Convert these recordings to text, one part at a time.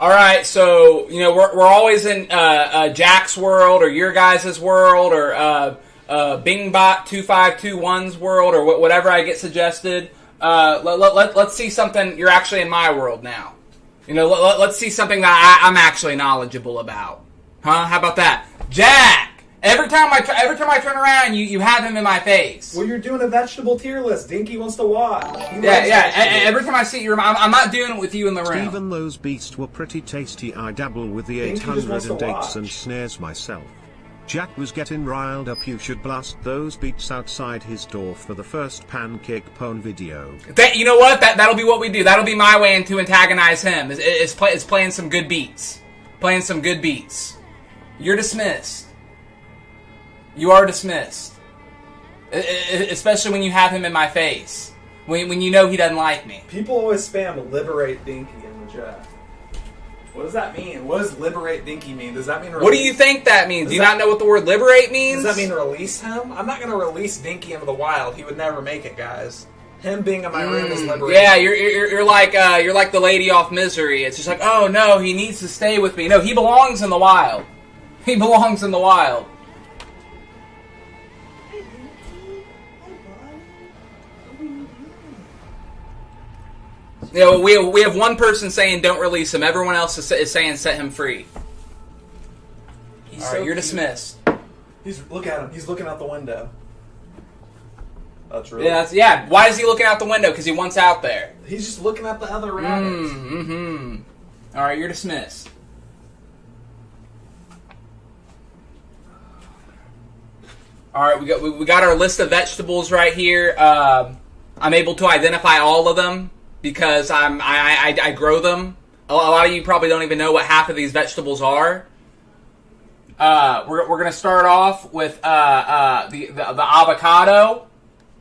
All right, so we're always in Jack's world or your guys' world or Bingbot 2521's world or whatever I get suggested. Let's see something. You're actually in my world now. Let's see something that I'm actually knowledgeable about. Huh? How about that, Jack? Every time I turn around, you have him in my face. Well, you're doing a vegetable tier list. Dinky wants to watch. Yeah. Every time I see you, I'm not doing it with you in the room. Even those beasts were pretty tasty. I dabble with the 808s and snares myself. Jack was getting riled up. You should blast those beats outside his door for the first pancake pone video. You know what? That'll be what we do. That'll be my way to antagonize him. Is playing some good beats. Playing some good beats. You're dismissed. You are dismissed. Especially when you have him in my face. When you know he doesn't like me. People always spam liberate Dinky in the chat. What does that mean? What does liberate Dinky mean? Does that mean release? What do you think that means? Do you not know what the word liberate means? Does that mean release him? I'm not going to release Dinky into the wild. He would never make it, guys. Him being in my room is liberating. Yeah, you're like the lady off Misery. It's just like, oh no, he needs to stay with me. No, he belongs in the wild. He belongs in the wild. We have one person saying don't release him. Everyone else is saying set him free. All right, you're dismissed. Look at him. He's looking out the window. That's really... Yeah. Why is he looking out the window? Because he wants out there. He's just looking at the other rabbits. All right, you're dismissed. All right, we got our list of vegetables right here. I'm able to identify all of them because I grow them. A lot of you probably don't even know what half of these vegetables are. We're gonna start off with the avocado.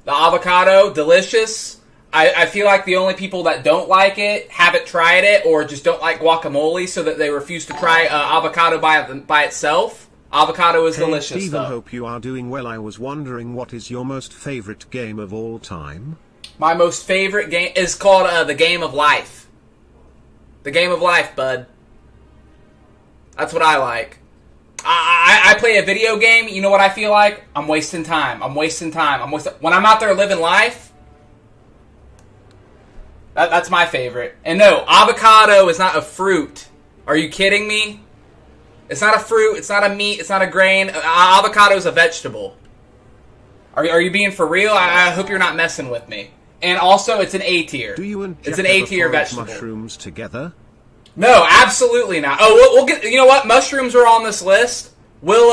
The avocado, delicious. I feel like the only people that don't like it haven't tried it or just don't like guacamole, so that they refuse to try avocado by itself. Avocado is delicious, Steven, though. Hope you are doing well. I was wondering, what is your most favorite game of all time? My most favorite game is called the Game of Life. The Game of Life, bud. That's what I like. I play a video game. You know what I feel like? I'm wasting time. When I'm out there living life, that's my favorite. And no, avocado is not a fruit. Are you kidding me? It's not a fruit. It's not a meat. It's not a grain. Avocado is a vegetable. Are you being for real? I hope you're not messing with me. And also, it's an A tier. Do you and Jack it's an A tier ever forage vegetable. mushrooms together? No, absolutely not. Oh, we'll get. You know what? Mushrooms are on this list. We'll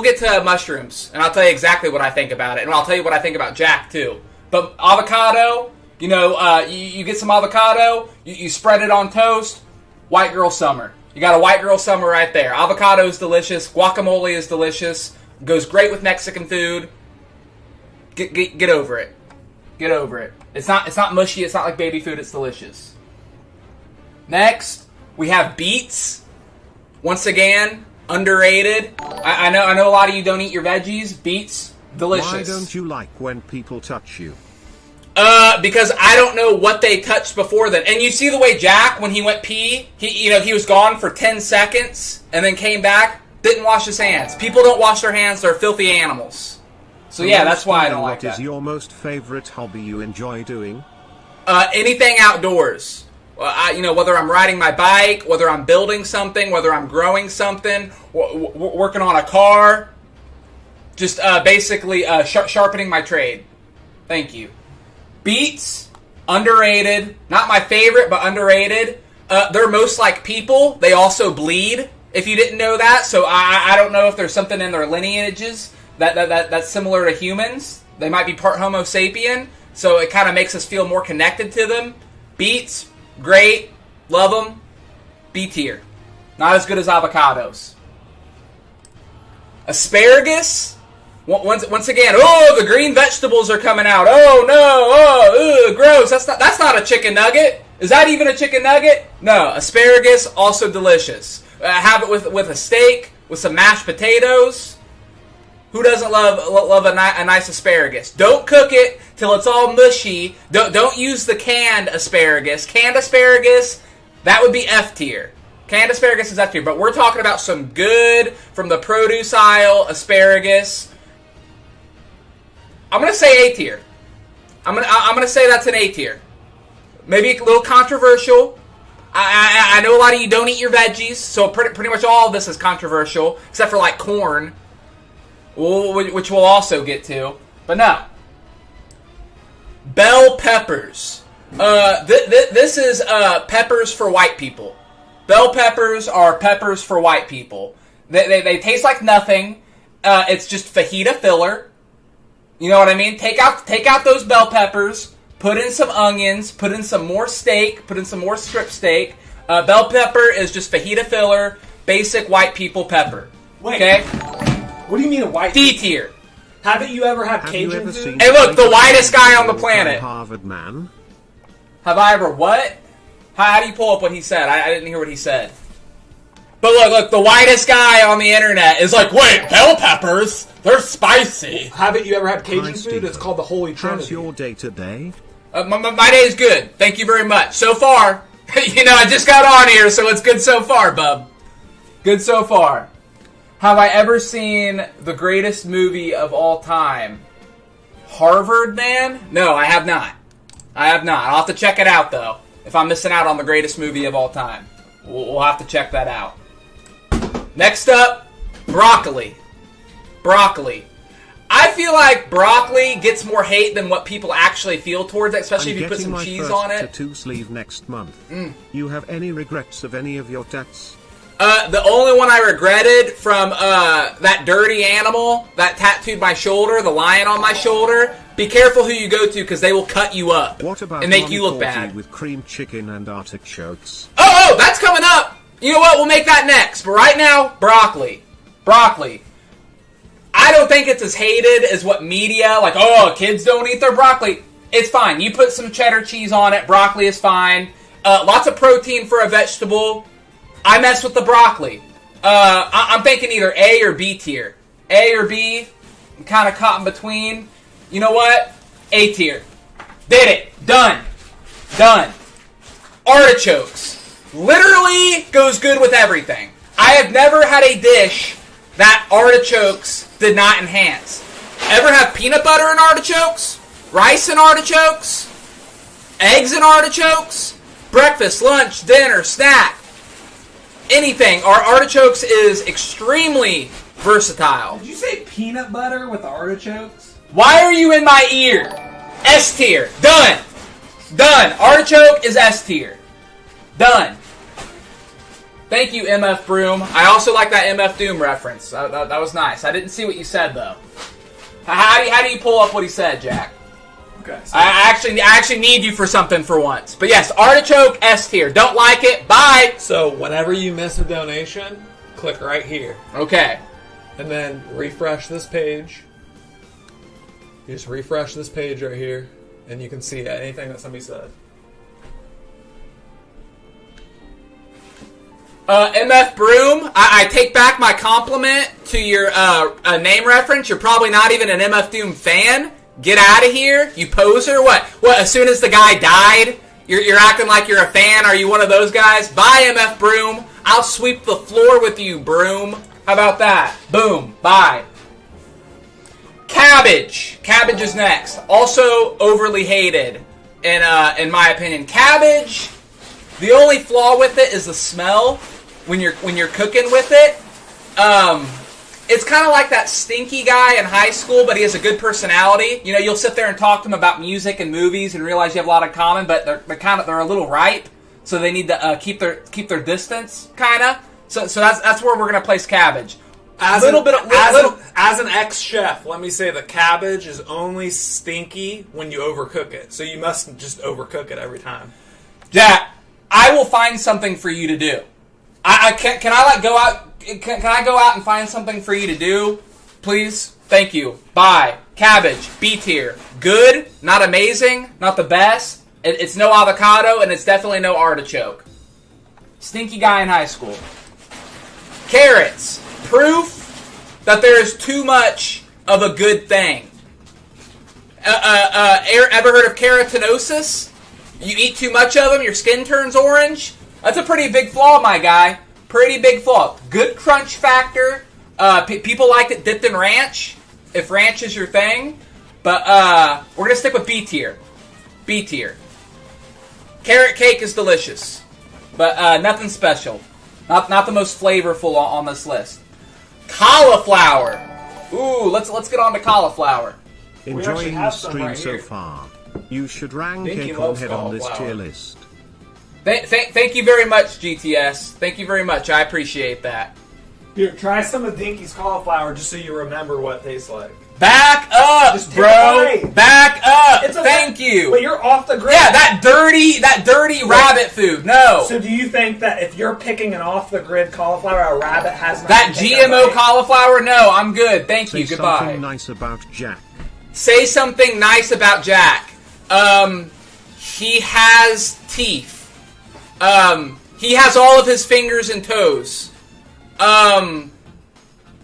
get to mushrooms, and I'll tell you exactly what I think about it, and I'll tell you what I think about Jack too. But avocado, you get some avocado, you spread it on toast. White girl summer. You got a white girl summer right there. Avocado is delicious. Guacamole is delicious. Goes great with Mexican food. Get over it. Get over it. It's not mushy. It's not like baby food. It's delicious. Next, we have beets. Once again, underrated. I know a lot of you don't eat your veggies. Beets, delicious. Why don't you like when people touch you? Because I don't know what they touched before then. And you see the way Jack, when he went pee, he was gone for 10 seconds and then came back, didn't wash his hands. People don't wash their hands. They're filthy animals. So yeah, that's why I don't like that. What is your most favorite hobby you enjoy doing? Anything outdoors. Whether I'm riding my bike, whether I'm building something, whether I'm growing something, working on a car, just basically sharpening my trade. Thank you. Beets, underrated. Not my favorite, but underrated. They're most like people. They also bleed, if you didn't know that. So I don't know if there's something in their lineages that's similar to humans. They might be part Homo sapien, so it kind of makes us feel more connected to them. Beets, great. Love them. B tier. Not as good as avocados. Asparagus. Once again, the green vegetables are coming out. Oh no, gross. That's not a chicken nugget. Is that even a chicken nugget? No, asparagus, also delicious. Have it with a steak, with some mashed potatoes. Who doesn't love a nice asparagus? Don't cook it till it's all mushy. Don't use the canned asparagus. Canned asparagus, That would be F tier. Canned asparagus is F tier, but we're talking about some good from the produce aisle asparagus. I'm gonna say A tier. I'm gonna say that's an A tier. Maybe a little controversial. I know a lot of you don't eat your veggies, so pretty much all of this is controversial, except for like corn, which we'll also get to. But no. Bell peppers. This is peppers for white people. Bell peppers are peppers for white people. They taste like nothing. It's just fajita filler. You know what I mean? Take out those bell peppers. Put in some onions. Put in some more steak. Put in some more strip steak. Bell pepper is just fajita filler. Basic white people pepper. Wait. Okay? What do you mean a white? D tier. Haven't you ever had Cajun food? Hey, look, the whitest guy on the planet. Harvard man. Have I ever what? How do you pull up what he said? I didn't hear what he said. But look, the whitest guy on the internet is like, wait, bell peppers? They're spicy. Haven't you ever had Cajun food? It's called the Holy Trinity. How's your day today? My day is good. Thank you very much. So far, I just got on here, so it's good so far, bub. Good so far. Have I ever seen the greatest movie of all time? Harvard Man? No, I have not. I'll have to check it out, though. If I'm missing out on the greatest movie of all time. We'll have to check that out. Next up, broccoli. Broccoli. I feel like broccoli gets more hate than what people actually feel towards it, especially if you put some cheese on it. I'm getting my first tattoo sleeve next month. You have any regrets of any of your tats? The only one I regretted from that dirty animal that tattooed my shoulder, the lion on my shoulder. Be careful who you go to because they will cut you up and make you look bad. With cream chicken and artichokes? Oh, that's coming up. You know what? We'll make that next. But right now, broccoli. Broccoli. I don't think it's as hated as what media, like, oh, kids don't eat their broccoli. It's fine. You put some cheddar cheese on it. Broccoli is fine. Lots of protein for a vegetable. I mess with the broccoli. I'm thinking either A or B tier. A or B. I'm kind of caught in between. You know what? A tier. Did it. Done. Artichokes. Literally goes good with everything. I have never had a dish that artichokes did not enhance. Ever have peanut butter and artichokes? Rice and artichokes? Eggs and artichokes? Breakfast, lunch, dinner, snack. Anything. Our artichokes is extremely versatile. Did you say peanut butter with artichokes? Why are you in my ear? S tier. Done. Artichoke is S tier. Done. Thank you, MF Broom. I also like that MF Doom reference. That was nice. I didn't see what you said, though. How do you pull up what he said, Jack? Okay. So I actually need you for something for once. But yes, artichoke, S tier. Don't like it. Bye. So whenever you miss a donation, click right here. Okay. And then refresh this page. You just refresh this page right here, and you can see anything that somebody said. MF Broom, I take back my compliment to your name reference. You're probably not even an MF Doom fan. Get out of here, you poser. What, as soon as the guy died, you're acting like you're a fan? Are you one of those guys? Bye, MF Broom. I'll sweep the floor with you, Broom. How about that? Boom. Bye. Cabbage. Cabbage is next. Also overly hated, in my opinion. Cabbage, the only flaw with it is the smell when you're cooking with it. It's kind of like that stinky guy in high school, but he has a good personality. You know, you'll sit there and talk to him about music and movies and realize you have a lot in common, but they're a little ripe, so they need to keep their distance, kind of. So that's where we're gonna place cabbage. As an ex-chef, let me say the cabbage is only stinky when you overcook it. So you must just overcook it every time. Jack, I will find something for you to do. Can I go out and find something for you to do? Please? Thank you. Bye. Cabbage, B tier. Good, not amazing, not the best. It's no avocado, and it's definitely no artichoke. Stinky guy in high school. Carrots. Proof that there is too much of a good thing. Ever heard of keratinosis? You eat too much of them, your skin turns orange? That's a pretty big flaw, my guy. Pretty big flaw. Good crunch factor. People liked it dipped in ranch, if ranch is your thing. But we're going to stick with B tier. B tier. Carrot cake is delicious. But nothing special. Not the most flavorful on this list. Cauliflower. Ooh, let's get on to cauliflower. Enjoying the stream so far. You should rank Acornhead on this tier list. Thank you very much, GTS. Thank you very much. I appreciate that. Here, try some of Dinky's cauliflower just so you remember what it tastes like. Back up, just bro. Back up. Thank you. But you're off the grid. Yeah, that dirty rabbit food. No. So do you think that if you're picking an off the grid cauliflower, a rabbit has that GMO cauliflower? No, I'm good. Thank you. Goodbye. Say something nice about Jack. Say something nice about Jack. He has teeth. He has all of his fingers and toes.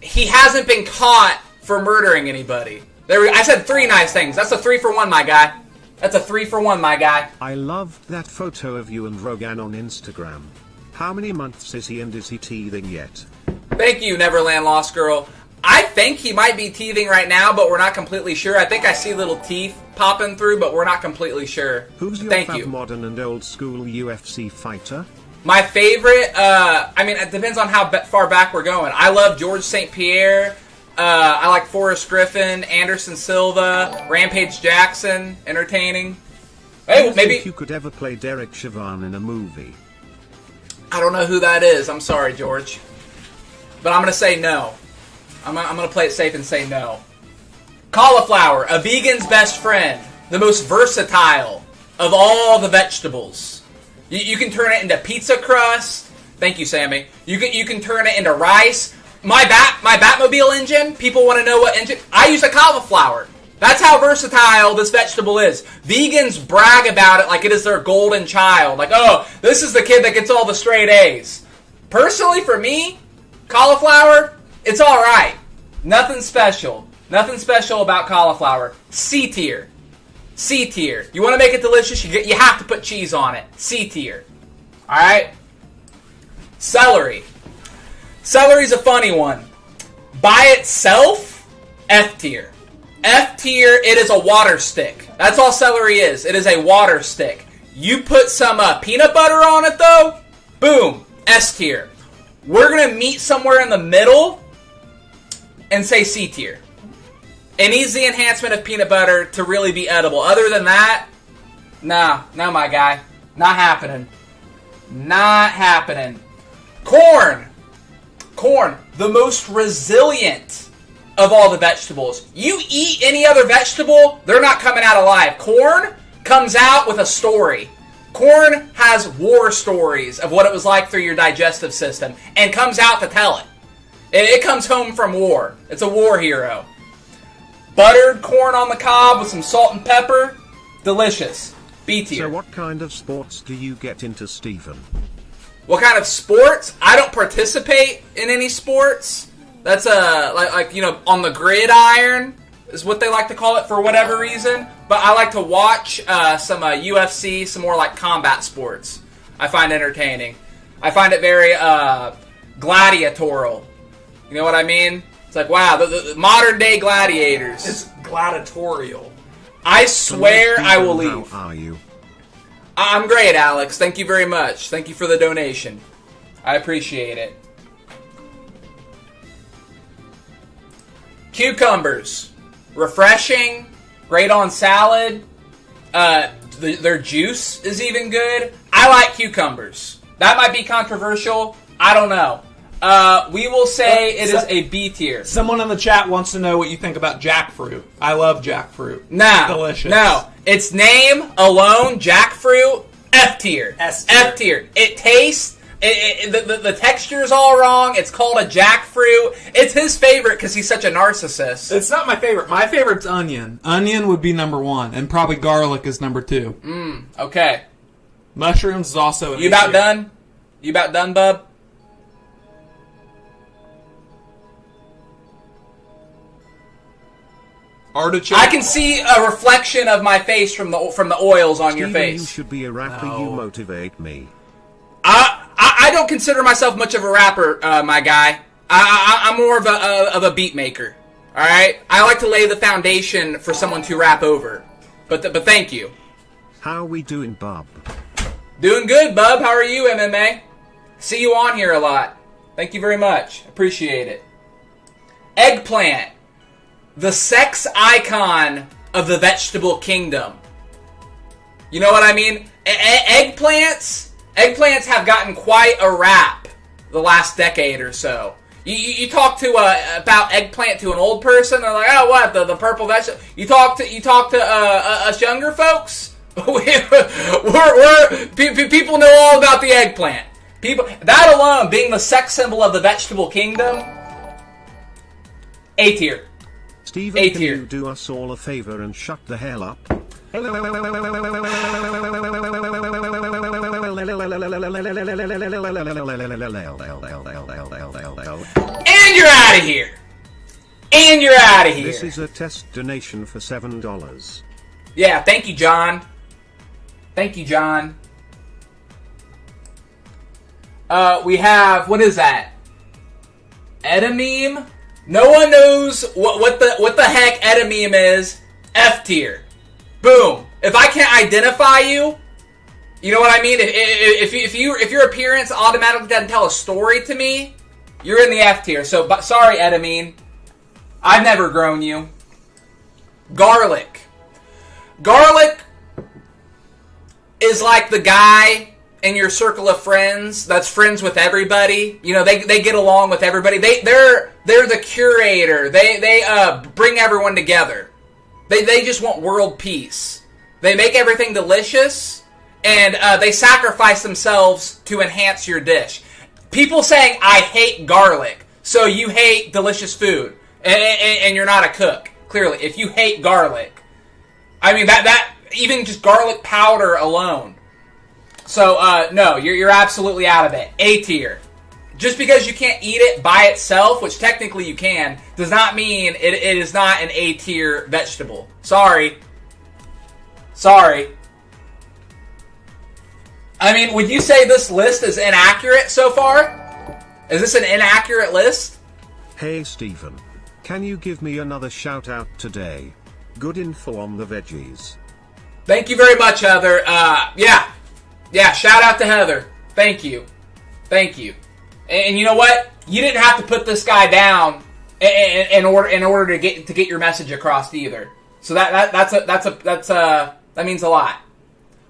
He hasn't been caught for murdering anybody. I said 3 nice things. That's a 3 for 1, my guy. That's a 3 for 1, my guy. I loved that photo of you and Rogan on Instagram. How many months is he and is he teething yet? Thank you, Neverland Lost Girl. I think he might be teething right now, but we're not completely sure. I think I see little teeth popping through, but we're not completely sure. Who's your modern and old school UFC fighter? My favorite, I mean, it depends on how far back we're going. I love George St. Pierre. I like Forrest Griffin, Anderson Silva, Rampage Jackson, entertaining. Hey, maybe if you could ever play Derek Chauvin in a movie. I don't know who that is. I'm sorry, George. But I'm going to say no. I'm going to play it safe and say no. Cauliflower, a vegan's best friend. The most versatile of all the vegetables. You can turn it into pizza crust. Thank you, Sammy. You can turn it into rice. My Batmobile engine, people want to know what engine. I use a cauliflower. That's how versatile this vegetable is. Vegans brag about it like it is their golden child. Like, oh, this is the kid that gets all the straight A's. Personally, for me, cauliflower, it's alright. Nothing special. Nothing special about cauliflower. C tier. C tier. You want to make it delicious, you have to put cheese on it. C tier. Alright? Celery. Celery's a funny one. By itself, F tier. F tier, it is a water stick. That's all celery is. It is a water stick. You put some peanut butter on it, though, boom, S tier. We're going to meet somewhere in the middle and say C tier. It needs the enhancement of peanut butter to really be edible. Other than that, no, my guy. Not happening. Not happening. Corn. Corn, the most resilient of all the vegetables. You eat any other vegetable, they're not coming out alive. Corn comes out with a story. Corn has war stories of what it was like through your digestive system and comes out to tell it. It comes home from war. It's a war hero. Buttered corn on the cob with some salt and pepper. Delicious. B tier. So what kind of sports do you get into, Stephen? What kind of sports? I don't participate in any sports. That's like you know, on the gridiron is what they like to call it for whatever reason. But I like to watch some UFC, some more like combat sports. I find entertaining. I find it very gladiatorial. You know what I mean? It's like, wow, the modern day gladiators. It's gladiatorial. I swear I will leave. How are you? I'm great, Alex. Thank you very much. Thank you for the donation. I appreciate it. Cucumbers. Refreshing. Great on salad. Their juice is even good. I like cucumbers. That might be controversial. I don't know. We will say it is a B tier. Someone in the chat wants to know what you think about jackfruit. I love jackfruit. No. Delicious. No. Its name alone, jackfruit, F tier. S tier. F tier. It tastes, the texture is all wrong. It's called a jackfruit. It's his favorite because he's such a narcissist. It's not my favorite. My favorite's onion. Onion would be number 1, and probably garlic is number 2. Okay. Mushrooms is also an You about done? You about done, bub? Artichoke. I can see a reflection of my face from the oils on your Steven, face. You should be a rapper. You motivate me. I don't consider myself much of a rapper, my guy. I'm more of a beat maker. All right, I like to lay the foundation for someone to rap over. But thank you. How we doing, bub? Doing good, bub. How are you, MMA? See you on here a lot. Thank you very much. Appreciate it. Eggplant, the sex icon of the vegetable kingdom. You know what I mean? Eggplants have gotten quite a rap the last decade or so. You talk to about eggplant to an old person, they're like, oh, what, the purple vegetable? You talk to us younger folks. People know all about the eggplant. That alone, being the sex symbol of the vegetable kingdom, A tier. Steven, A can tier. you do us all a favor and shut the hell up? And you're out of here. And you're out of here. This is a test donation for $7. Yeah, thank you, John. Thank you, John. We have, what is that? Edameme? No one knows what the heck Edameme is. F tier. Boom. If I can't identify you, you know what I mean? If your appearance automatically doesn't tell a story to me, you're in the F tier. So, sorry, Edameme. I've never grown you. Garlic. Garlic is like the guy in your circle of friends that's friends with everybody. You know, they get along with everybody. They're the curator. They bring everyone together. They just want world peace. They make everything delicious, and they sacrifice themselves to enhance your dish. People saying, I hate garlic, so you hate delicious food, and you're not a cook. Clearly, if you hate garlic, I mean that even just garlic powder alone. So no, you're absolutely out of it. A tier. Just because you can't eat it by itself, which technically you can, does not mean it is not an A tier vegetable. Sorry. Sorry. I mean, would you say this list is inaccurate so far? Is this an inaccurate list? Hey Stephen, can you give me another shout out today? Good info on the veggies. Thank you very much, Heather. Yeah, shout out to Heather. Thank you. Thank you. And you know what? You didn't have to put this guy down in order to get your message across either. So that means a lot.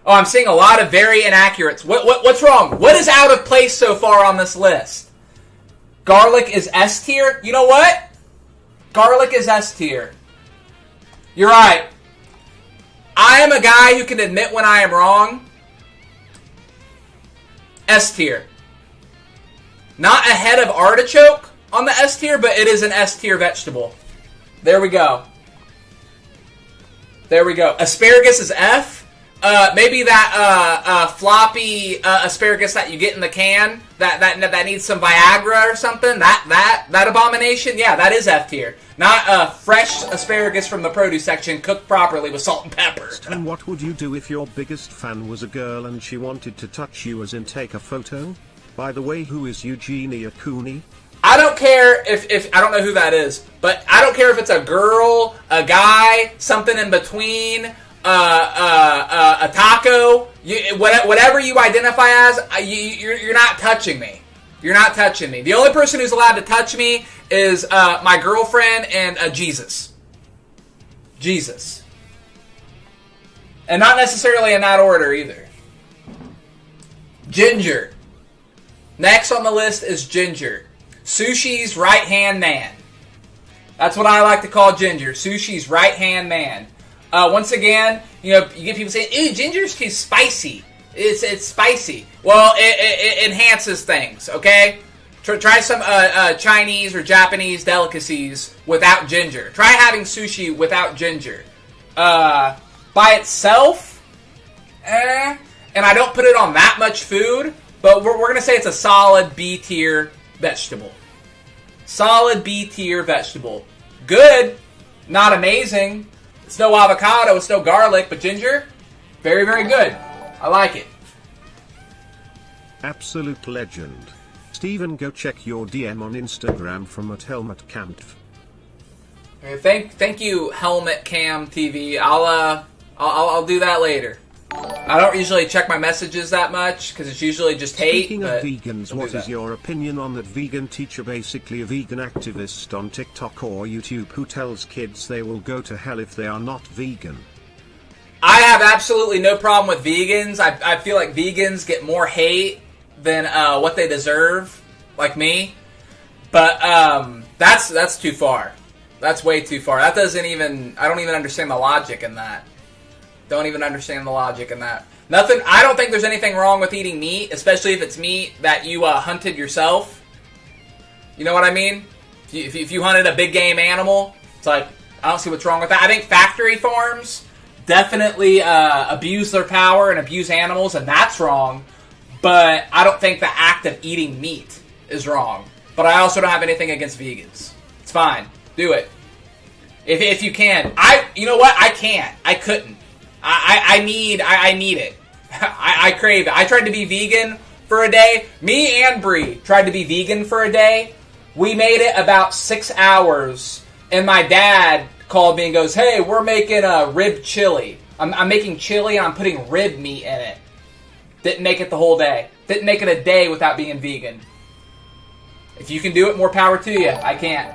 Oh, I'm seeing a lot of very inaccurates. What's wrong? What is out of place so far on this list? Garlic is S tier? You know what? Garlic is S tier. You're right. I am a guy who can admit when I am wrong. S tier. Not ahead of artichoke on the S tier, but it is an S tier vegetable. There we go. There we go. Asparagus is F. Maybe that floppy asparagus that you get in the can that needs some Viagra or something. That abomination. Yeah, that is F tier. Not fresh asparagus from the produce section cooked properly with salt and pepper. And what would you do if your biggest fan was a girl and she wanted to touch you as in take a photo? By the way, who is Eugenia Cooney? I don't care if I don't know who that is, but I don't care if it's a girl, a guy, something in between, a taco, whatever you identify as, you're not touching me. You're not touching me. The only person who's allowed to touch me is my girlfriend and Jesus. Jesus. And not necessarily in that order either. Ginger. Next on the list is ginger. Sushi's right-hand man. That's what I like to call ginger. Sushi's right-hand man. Once again, you know, you get people saying, "Ooh, ginger's too spicy." It's spicy. Well, it enhances things. Okay, try some Chinese or Japanese delicacies without ginger. Try having sushi without ginger. By itself, and I don't put it on that much food. But we're going to say it's a solid B tier vegetable. Solid B tier vegetable. Good. Not amazing. It's no avocado. It's no garlic. But ginger, very, very good. I like it. Absolute legend. Steven, go check your DM on Instagram from @HelmetCampf. Thank you, Helmet Cam TV. I'll do that later. I don't usually check my messages that much because it's usually just hate. Speaking of vegans, what is your opinion on that vegan teacher, basically a vegan activist on TikTok or YouTube, who tells kids they will go to hell if they are not vegan? I have absolutely no problem with vegans. I feel like vegans get more hate than what they deserve, like me. But that's too far. That's way too far. That doesn't even... I don't even understand the logic in that. Don't even understand the logic in that. Nothing. I don't think there's anything wrong with eating meat, especially if it's meat that you hunted yourself. You know what I mean? If you hunted a big game animal, it's like, I don't see what's wrong with that. I think factory farms definitely abuse their power and abuse animals, and that's wrong. But I don't think the act of eating meat is wrong. But I also don't have anything against vegans. It's fine. Do it. If you can. You know what? I can't. I couldn't. I need it. I crave it. I tried to be vegan for a day. Me and Bree tried to be vegan for a day. We made it about 6 hours, and my dad called me and goes, "Hey, we're making a rib chili. I'm making chili and I'm putting rib meat in it." Didn't make it the whole day. Didn't make it a day without being vegan. If you can do it, more power to you. I can't.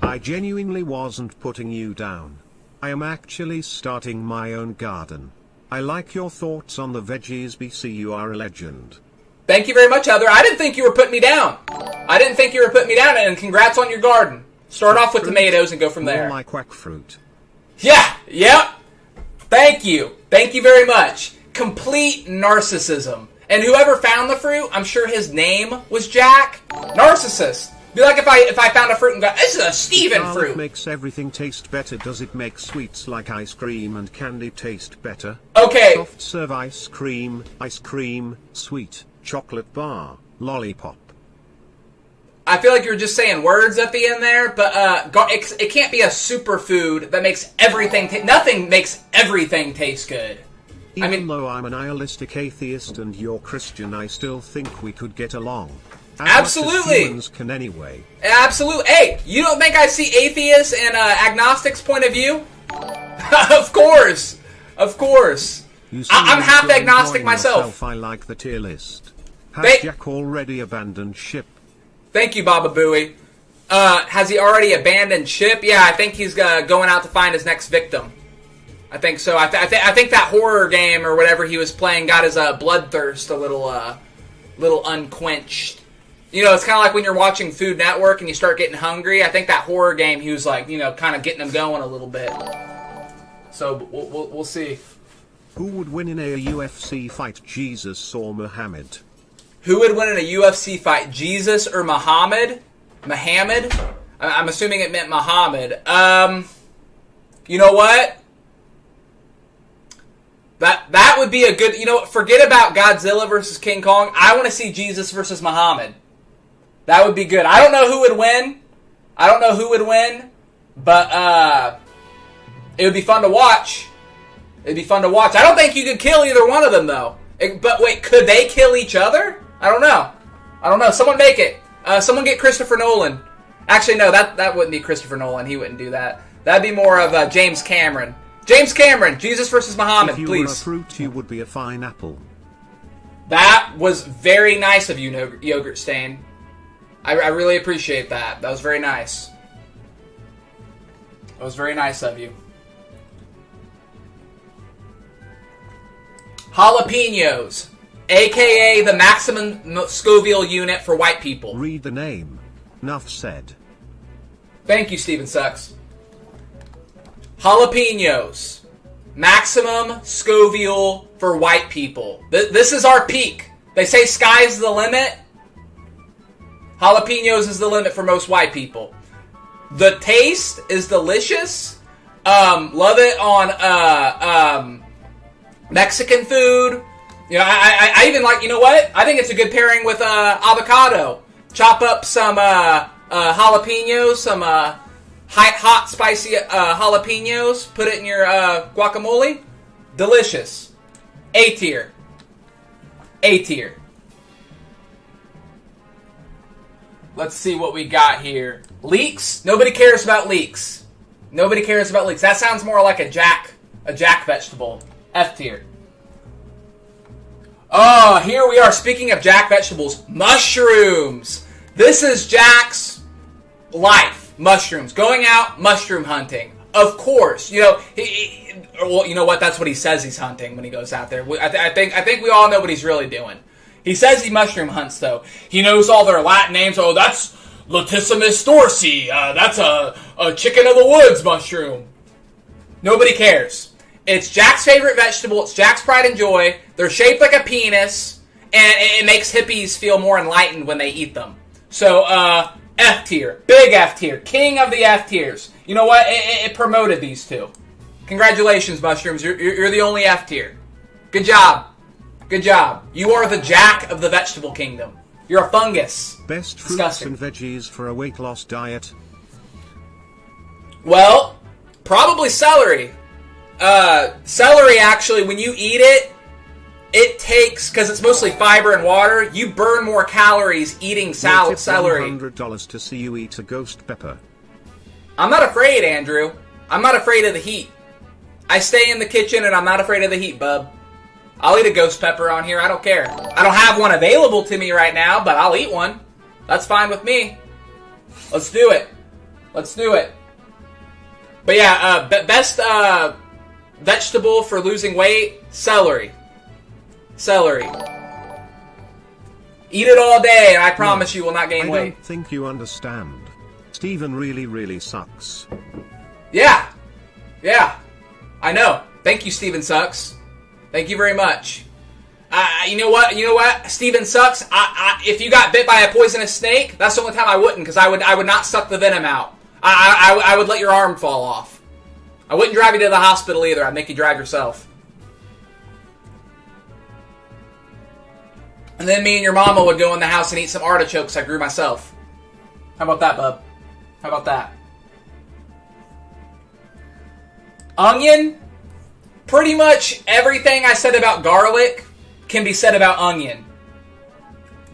I genuinely wasn't putting you down. I am actually starting my own garden. I like your thoughts on the veggies, BC. You are a legend. Thank you very much, Heather. I didn't think you were putting me down. I didn't think you were putting me down, and congrats on your garden. Start off with tomatoes and go from there. More like quack fruit. Yeah, yep. Thank you. Thank you very much. Complete narcissism. And whoever found the fruit, I'm sure his name was Jack. Narcissist. Be like if I found a fruit and go, "This is a Steven fruit." It makes everything taste better. Does it make sweets like ice cream and candy taste better? Okay. Soft serve ice cream, sweet, chocolate bar, lollipop. I feel like you're just saying words at the end there, but it can't be a superfood that makes everything... Nothing makes everything taste good. Even though I'm a nihilistic atheist and you're Christian, I still think we could get along. Absolutely. Humans can anyway. Absolutely. Hey, you don't think I see atheists and agnostics' point of view? Of course. Of course. I'm half agnostic myself. I like the tier list. Has Jack already abandoned ship? Thank you, Baba Booey. Has he already abandoned ship? Yeah, I think he's going out to find his next victim. I think so. I think that horror game or whatever he was playing got his bloodthirst a little unquenched. You know, it's kind of like when you're watching Food Network and you start getting hungry. I think that horror game, he was like, you know, kind of getting him going a little bit. So we'll see. Who would win in a UFC fight, Jesus or Muhammad? Who would win in a UFC fight, Jesus or Muhammad? Muhammad? I'm assuming it meant Muhammad. You know what? That would be a good... You know, forget about Godzilla versus King Kong. I want to see Jesus versus Muhammad. That would be good. I don't know who would win. But it would be fun to watch. It'd be fun to watch. I don't think you could kill either one of them, though. But wait, could they kill each other? I don't know. Someone make it. Someone get Christopher Nolan. Actually, no, that wouldn't be Christopher Nolan. He wouldn't do that. That'd be more of James Cameron. James Cameron, Jesus versus Muhammad, please. If you were a fruit, you would be a fine apple. That was very nice of you, Yogurt Stain. I really appreciate that. That was very nice. That was very nice of you. Jalapenos, a.k.a. the maximum Scoville unit for white people. Read the name. Nuff said. Thank you, Steven Sucks. Jalapenos, maximum Scoville for white people. This is our peak. They say sky's the limit. Jalapenos is the limit for most white people. The taste is delicious. Love it on Mexican food. You know, I even like, you know what? I think it's a good pairing with avocado. Chop up some jalapenos, some hot, spicy jalapenos. Put it in your guacamole. Delicious. A tier. A tier. Let's see what we got here. Leeks? Nobody cares about leeks. Nobody cares about leeks. That sounds more like a jack vegetable. F tier. Oh, here we are. Speaking of jack vegetables, mushrooms. This is Jack's life. Mushrooms. Going out mushroom hunting. Of course. You know, well, you know what? That's what he says he's hunting when he goes out there. I think we all know what he's really doing. He says he mushroom hunts, though. He knows all their Latin names. Oh, that's Latissimus dorsey. That's a chicken of the woods mushroom. Nobody cares. It's Jack's favorite vegetable. It's Jack's pride and joy. They're shaped like a penis, and it makes hippies feel more enlightened when they eat them. So, F tier. Big F tier. King of the F tiers. You know what? It promoted these two. Congratulations, mushrooms. You're the only F tier. Good job. Good job. You are the Jack of the vegetable kingdom. You're a fungus. Best fruits Disgusting. and veggies for a weight loss diet. Well, probably celery. Celery, actually, when you eat it, it takes, because it's mostly fiber and water, you burn more calories eating celery. $100 to see you eat a ghost pepper. I'm not afraid, Andrew. I'm not afraid of the heat. I stay in the kitchen and I'm not afraid of the heat, bub. I'll eat a ghost pepper on here. I don't care. I don't have one available to me right now, but I'll eat one. That's fine with me. Let's do it. Let's do it. But yeah, best vegetable for losing weight, celery. Celery. Eat it all day, and I promise you will not gain weight. I don't think you understand. Steven really sucks. Yeah. Yeah. I know. Thank you, Steven Sucks. Thank you very much. You know what? You know what? Steven Sucks. If you got bit by a poisonous snake, that's the only time I wouldn't, because I would not suck the venom out. I would let your arm fall off. I wouldn't drive you to the hospital either. I'd make you drive yourself. And then me and your mama would go in the house and eat some artichokes I grew myself. How about that, bub? How about that? Onion? Pretty much everything I said about garlic can be said about onion.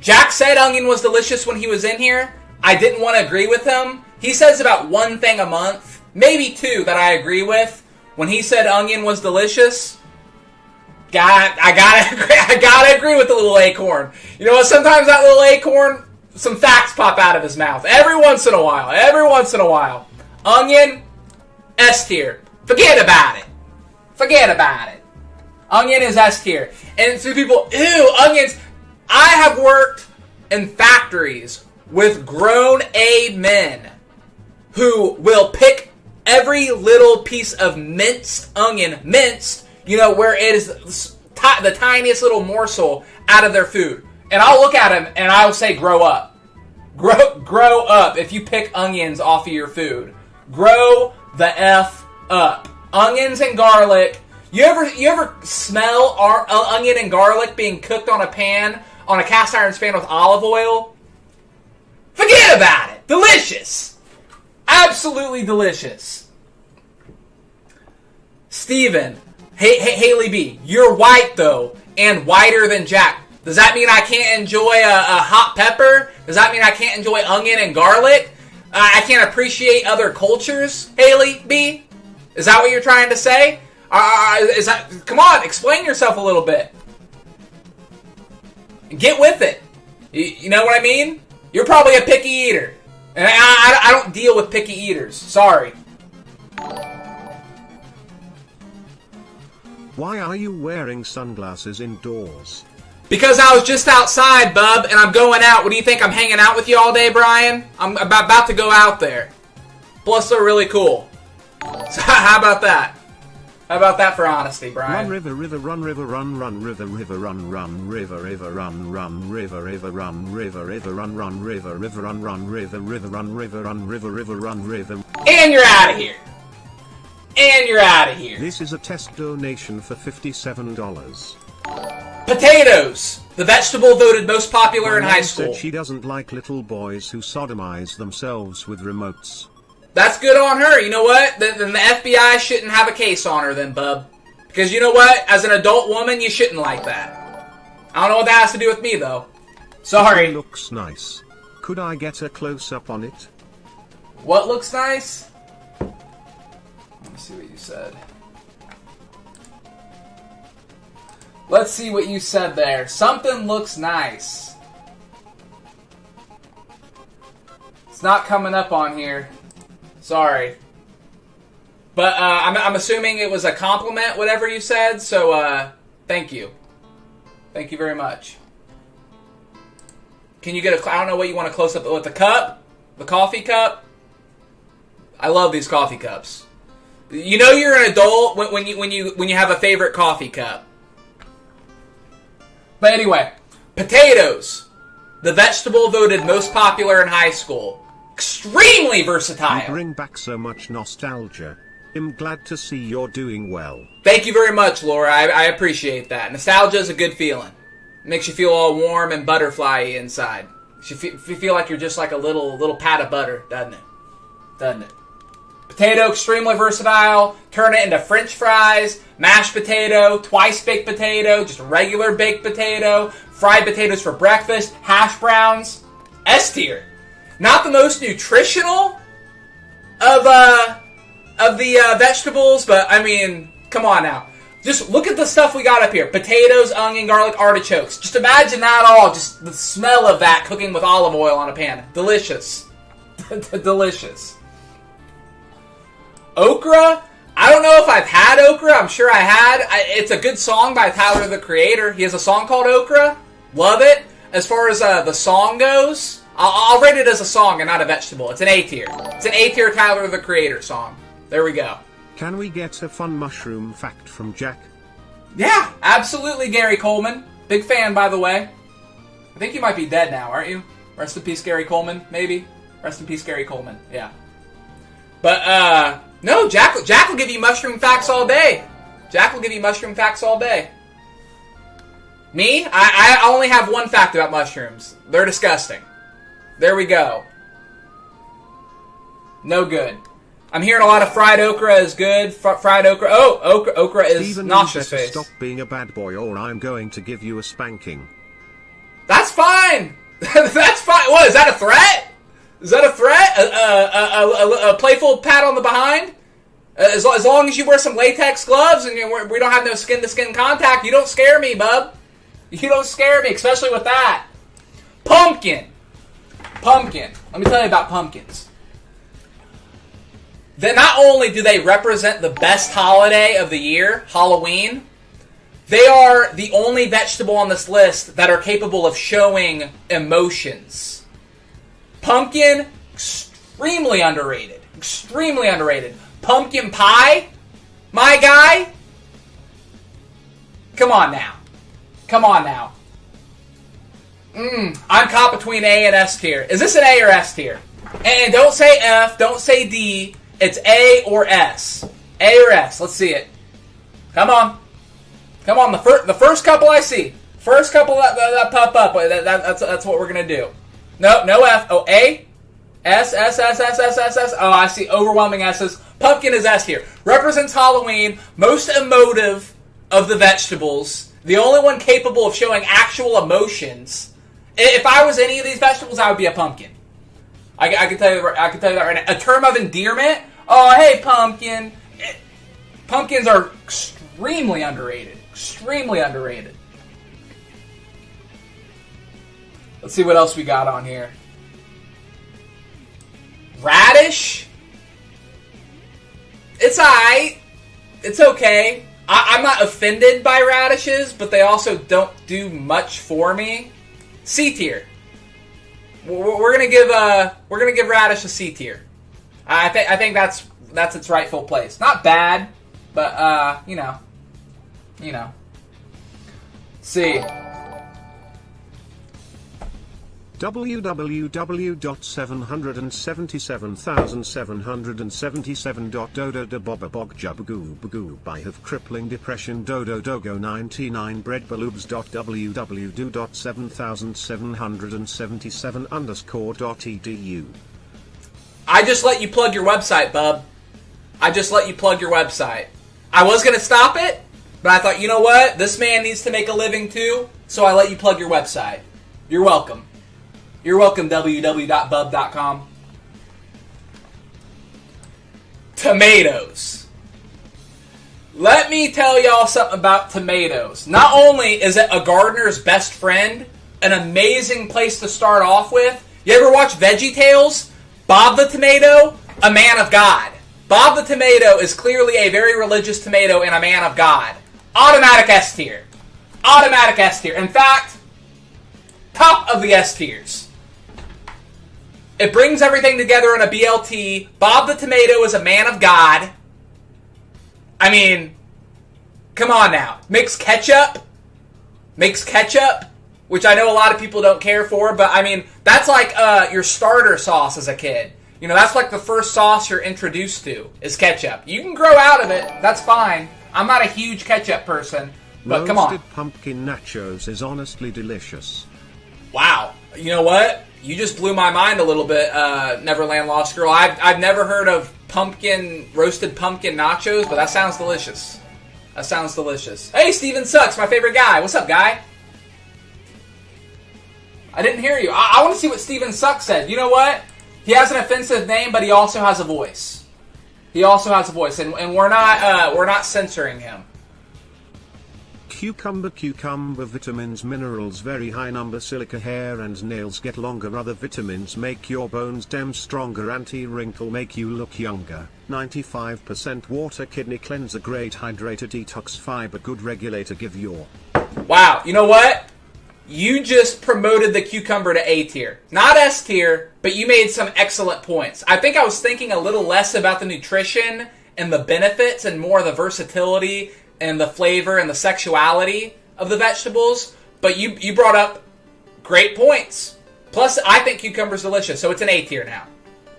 Jack said onion was delicious when he was in here. I didn't want to agree with him. He says about one thing a month, maybe two, that I agree with. When he said onion was delicious, I gotta agree with the little acorn. You know what? Sometimes that little acorn, some facts pop out of his mouth. Every once in a while. Every once in a while. Onion, S tier. Forget about it. Forget about it. Onion is S tier. And so people, ew, onions. I have worked in factories with grown A men who will pick every little piece of minced onion, you know, where it is the tiniest little morsel out of their food. And I'll look at them and I'll say, grow up. Grow up if you pick onions off of your food. Grow the F up. Onions and garlic. You ever smell onion and garlic being cooked on a pan, on a cast iron pan with olive oil? Forget about it. Delicious. Absolutely delicious. Steven. Haley B. You're white, though, and whiter than Jack. Does that mean I can't enjoy a hot pepper? Does that mean I can't enjoy onion and garlic? I can't appreciate other cultures, Haley B? Is that what you're trying to say? Come on, explain yourself a little bit. Get with it. You know what I mean? You're probably a picky eater. And I don't deal with picky eaters. Sorry. Why are you wearing sunglasses indoors? Because I was just outside, bub, and I'm going out. What do you think? I'm hanging out with you all day, Brian? I'm about to go out there. Plus, they're really cool. So how about that? How about that for honesty, Brian? Run river river run river run run river river run run river river run run river river run river river run run river river run run river river run river run river river run river. And you're out of here. And you're out of here. This is a test donation for $57. Potatoes! The vegetable voted most popular in My high mom school. said she doesn't like little boys who sodomize themselves with remotes. That's good on her. You know what? Then the FBI shouldn't have a case on her then, bub. Because you know what? As an adult woman, you shouldn't like that. I don't know what that has to do with me, though. Sorry. It looks nice. Could I get a close-up on it? What looks nice? Let me see what you said. Let's see what you said there. Something looks nice. It's not coming up on here. Sorry. But I'm assuming it was a compliment, whatever you said, so thank you. Thank you very much. Can you get I don't know what you want to close up with, the cup? The coffee cup? I love these coffee cups. You know you're an adult when you have a favorite coffee cup. But anyway, potatoes. The vegetable voted most popular in high school. Extremely versatile. You bring back so much nostalgia. I'm glad to see you're doing well. Thank you very much, Laura. I appreciate that. Nostalgia is a good feeling. It makes you feel all warm and butterfly-y inside. You feel like you're just like a little pat of butter, doesn't it? Doesn't it? Potato, extremely versatile. Turn it into French fries, mashed potato, twice baked potato, just regular baked potato, fried potatoes for breakfast, hash browns. S tier. Not the most nutritional of the vegetables, but I mean, come on now. Just look at the stuff we got up here. Potatoes, onion, garlic, artichokes. Just imagine that all, just the smell of that cooking with olive oil on a pan. Delicious. Delicious. Okra? I don't know if I've had okra. I'm sure I had. It's a good song by Tyler, the Creator. He has a song called Okra. Love it. As far as the song goes, I'll rate it as a song and not a vegetable. It's an A tier. It's an A tier Tyler, the Creator song. There we go. Can we get a fun mushroom fact from Jack? Yeah, absolutely, Gary Coleman. Big fan, by the way. I think you might be dead now, aren't you? Rest in peace, Gary Coleman, maybe? Rest in peace, Gary Coleman, yeah. But, no, Jack will give you mushroom facts all day. Jack will give you mushroom facts all day. Me? I only have one fact about mushrooms. They're disgusting. There we go. No good. I'm hearing a lot of fried okra is good. Fried okra. Oh, okra is Steven, nauseous you better face. stop being a bad boy or I'm going to give you a spanking. That's fine. That's fine. What, is that a threat? Is that a threat? A playful pat on the behind? As long as you wear some latex gloves and we don't have no skin-to-skin contact, you don't scare me, bub. You don't scare me, especially with that. Pumpkin. Pumpkin. Let me tell you about pumpkins. Then not only do they represent the best holiday of the year, Halloween, they are the only vegetable on this list that are capable of showing emotions. Pumpkin, extremely underrated. Extremely underrated. Pumpkin pie, my guy. Come on now. Come on now. I'm caught between A and S tier. Is this an A or S tier? And don't say F, don't say D. It's A or S. A or S. Let's see it. Come on. Come on. The first couple I see. First couple that pop up. That's what we're going to do. No F. Oh, A. S. Oh, I see overwhelming S's. Pumpkin is S here. Represents Halloween. Most emotive of the vegetables. The only one capable of showing actual emotions. If I was any of these vegetables, I would be a pumpkin. I can tell you that right now. A term of endearment. Oh, hey, pumpkin. Pumpkins are extremely underrated. Extremely underrated. Let's see what else we got on here. Radish. It's alright. It's okay. I'm not offended by radishes, but they also don't do much for me. C tier. We're gonna give radish a C tier. I think that's its rightful place. Not bad, but you know. C. www.777777.dodo I have crippling depression dodo dogo 99 breadballoobs.www.7777_edu. I just let you plug your website, bub. I just let you plug your website. I was gonna stop it, But I thought, you know what? This man needs to make a living too, so I let you plug your website. You're welcome. You're welcome, www.bub.com. Tomatoes. Let me tell y'all something about tomatoes. Not only is it a gardener's best friend, an amazing place to start off with. You ever watch Veggie Tales? Bob the Tomato, a man of God. Bob the Tomato is clearly a very religious tomato and a man of God. Automatic S tier. Automatic S tier. In fact, top of the S tiers. It brings everything together in a BLT. Bob the Tomato is a man of God. I mean, come on now. Makes ketchup, which I know a lot of people don't care for, but I mean, that's like your starter sauce as a kid. You know, that's like the first sauce you're introduced to is ketchup. You can grow out of it. That's fine. I'm not a huge ketchup person, but come on. Roasted pumpkin nachos is honestly delicious. Wow. You know what? You just blew my mind a little bit, Neverland Lost Girl. I've never heard of roasted pumpkin nachos, but that sounds delicious. That sounds delicious. Hey, Steven Sucks, my favorite guy. What's up, guy? I didn't hear you. I want to see what Steven Sucks said. You know what? He has an offensive name, but he also has a voice. He also has a voice, and we're not censoring him. Cucumber vitamins, minerals, very high number, silica, hair and nails get longer, other vitamins make your bones stem stronger, anti-wrinkle, make you look younger, 95% water, kidney cleanser, great hydrator, detox, fiber, good regulator, give your... Wow, you know what? You just promoted the cucumber to A tier. Not S tier, but you made some excellent points. I think I was thinking a little less about the nutrition and the benefits and more the versatility and the flavor and the sexuality of the vegetables, but you brought up great points. Plus, I think cucumber's delicious, so it's an A tier now.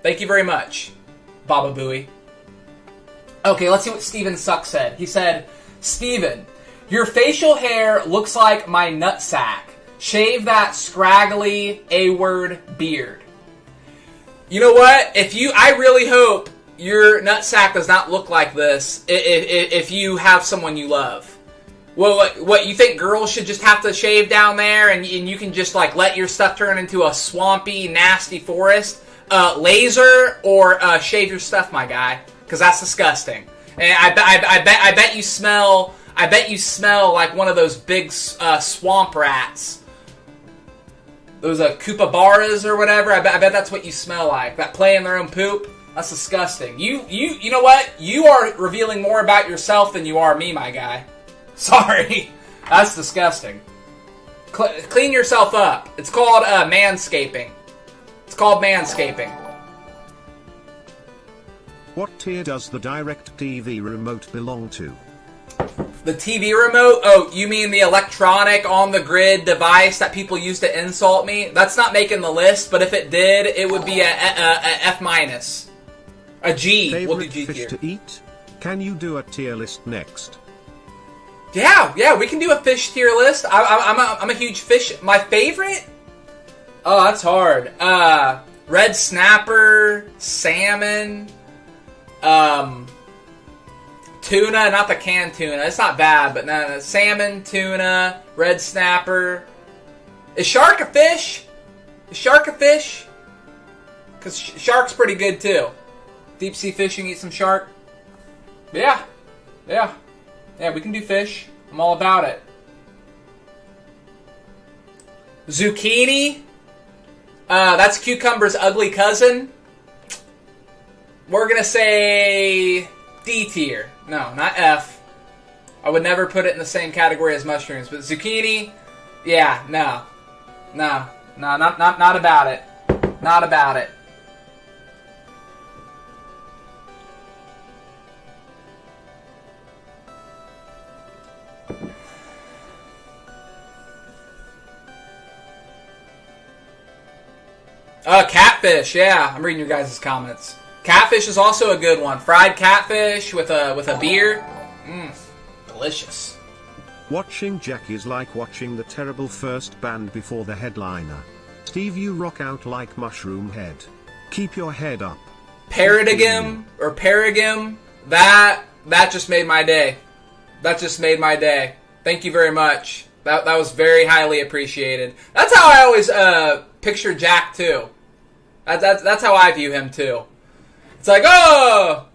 Thank you very much, Baba Booey. Okay, let's see what Steven Suck said. He said, Steven, your facial hair looks like my nutsack. Shave that scraggly A-word beard. You know what? I really hope your nutsack does not look like this if you have someone you love. Well, what you think girls should just have to shave down there and you can just like let your stuff turn into a swampy, nasty forest? Laser or shave your stuff, my guy, because that's disgusting. And I bet you smell like one of those big swamp rats. Those kookaburras or whatever. I bet that's what you smell like. That play in their own poop. That's disgusting. You know what? You are revealing more about yourself than you are me, my guy. Sorry. That's disgusting. Clean yourself up. It's called manscaping. It's called manscaping. What tier does the DirecTV remote belong to? The TV remote? Oh, you mean the electronic on-the-grid device that people use to insult me? That's not making the list, but if it did, it would be a F-. A G. Favorite We'll do G fish tier. to eat? Can you do a tier list next? Yeah, we can do a fish tier list. I'm a huge fish. My favorite? Oh, that's hard. Red snapper, salmon, tuna, not the canned tuna. It's not bad, but no, salmon, tuna, red snapper. Is shark a fish? Is shark a fish? Because shark's pretty good too. Deep sea fishing, eat some shark. Yeah, we can do fish. I'm all about it. Zucchini. That's cucumber's ugly cousin. We're gonna say D tier. No, not F. I would never put it in the same category as mushrooms. But zucchini, yeah, no, not about it. Not about it. Catfish, yeah. I'm reading your guys' comments. Catfish is also a good one. Fried catfish with a beer. Delicious. Watching Jack is like watching the terrible first band before the headliner. Steve, you rock out like Mushroom Head. Keep your head up. Paradigm or Paragim, that just made my day. That just made my day. Thank you very much. That was very highly appreciated. That's how I always picture Jack too. That's how I view him too. It's like, oh,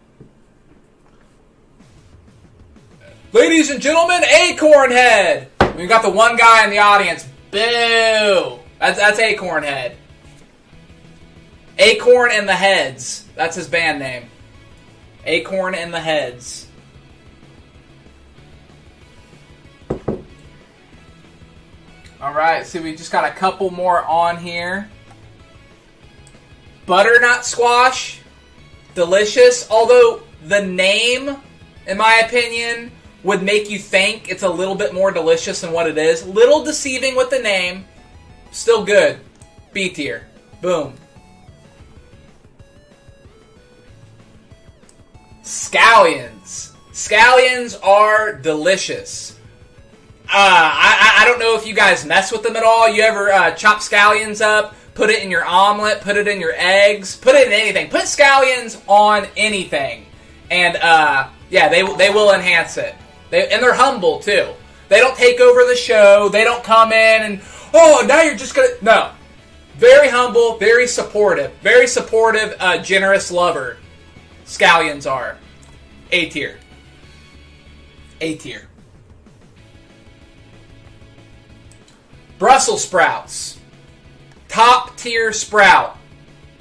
ladies and gentlemen, Acorn Head. We got the one guy in the audience. Boo. That's Acorn Head. Acorn and the Heads. That's his band name. Acorn and the Heads. Alright, so we just got a couple more on here. Butternut squash. Delicious. Although the name, in my opinion, would make you think it's a little bit more delicious than what it is. Little deceiving with the name. Still good. B tier. Boom. Scallions. Scallions are delicious. I don't know if you guys mess with them at all. You ever chop scallions up, put it in your omelet, put it in your eggs, put it in anything. Put scallions on anything. And, yeah, they will enhance it. And they're humble, too. They don't take over the show. They don't come in and, oh, now you're just going to... No. Very humble, very supportive. Very supportive, generous lover. Scallions are. A tier. A tier. Brussels sprouts. Top tier sprout.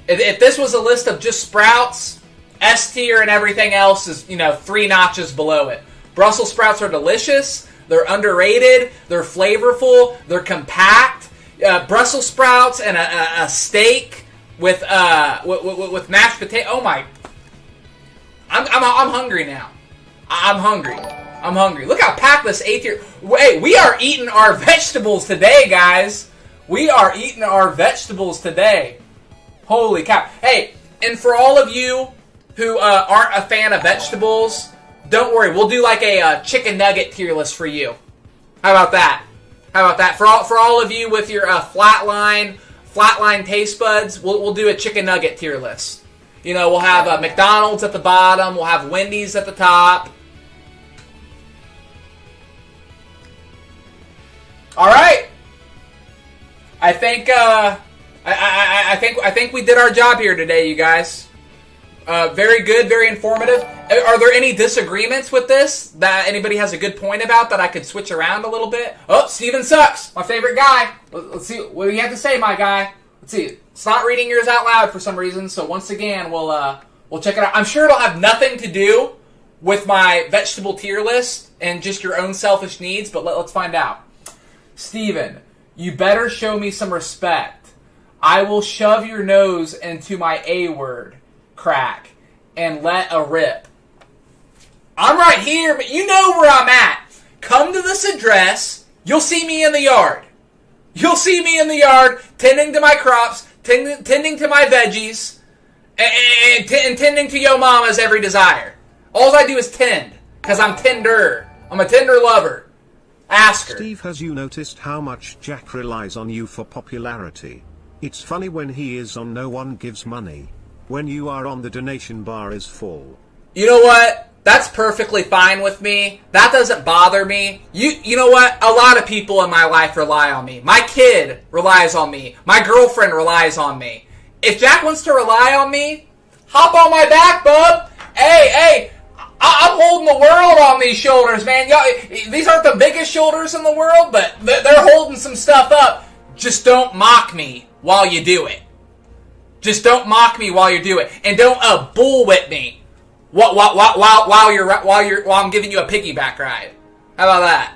If this was a list of just sprouts, S tier and everything else is, 3 notches below it. Brussels sprouts are delicious. They're underrated. They're flavorful. They're compact. Brussels sprouts and a steak with mashed potato. Oh my! I'm hungry now. I'm hungry. I'm hungry. Look how packed this A tier. Wait, we are eating our vegetables today, guys. We are eating our vegetables today. Holy cow! Hey, and for all of you who aren't a fan of vegetables, don't worry. We'll do like a chicken nugget tier list for you. How about that? How about that? For all of you with your flatline taste buds, we'll do a chicken nugget tier list. We'll have McDonald's at the bottom. We'll have Wendy's at the top. All right. I think I think we did our job here today, you guys. Very good, very informative. Are there any disagreements with this that anybody has a good point about that I could switch around a little bit? Oh, Steven Sucks, my favorite guy. Let's see what do you have to say, my guy. Let's see. It's not reading yours out loud for some reason, so once again, we'll check it out. I'm sure it'll have nothing to do with my vegetable tier list and just your own selfish needs, but let's find out. Steven, you better show me some respect. I will shove your nose into my A word, crack, and let a rip. I'm right here, but you know where I'm at. Come to this address. You'll see me in the yard. You'll see me in the yard, tending to my crops, tending to my veggies, and tending to yo mama's every desire. All I do is tend, because I'm tender. I'm a tender lover. Ask her. Steve, has you noticed how much Jack relies on you for popularity? It's funny when he is on, no one gives money. When you are on, the donation bar is full. You know what? That's perfectly fine with me. That doesn't bother me. You know what? A lot of people in my life rely on me. My kid relies on me. My girlfriend relies on me. If Jack wants to rely on me, hop on my back, bub. Hey, I'm holding the world on these shoulders, man. These aren't the biggest shoulders in the world, but they're holding some stuff up. Just don't mock me while you do it. Just don't mock me while you do it, and don't bullwhip me while I'm giving you a piggyback ride. How about that?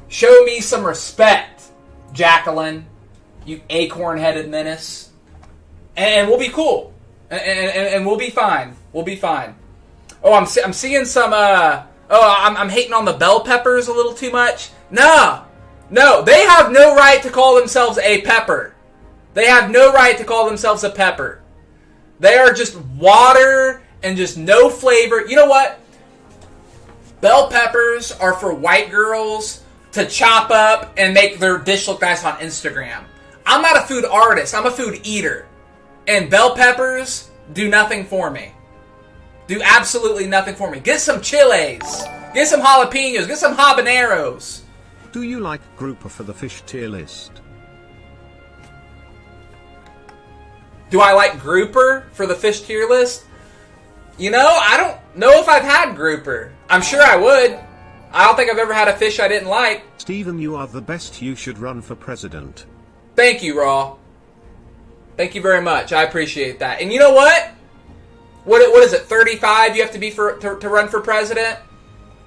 Show me some respect, Jacqueline, you acorn-headed menace, and we'll be cool, and we'll be fine. We'll be fine. Oh, I'm seeing some. I'm hating on the bell peppers a little too much. No, they have no right to call themselves a pepper. They have no right to call themselves a pepper. They are just water and just no flavor. You know what? Bell peppers are for white girls to chop up and make their dish look nice on Instagram. I'm not a food artist. I'm a food eater. And bell peppers do nothing for me. Do absolutely nothing for me. Get some chiles. Get some jalapenos. Get some habaneros. Do you like grouper for the fish tier list? Do I like grouper for the fish tier list? You know, I don't know if I've had grouper. I'm sure I would. I don't think I've ever had a fish I didn't like. Stephen, you are the best. You should run for president. Thank you, Raw. Thank you very much. I appreciate that. And you know what? What is it, 35 you have to be to run for president?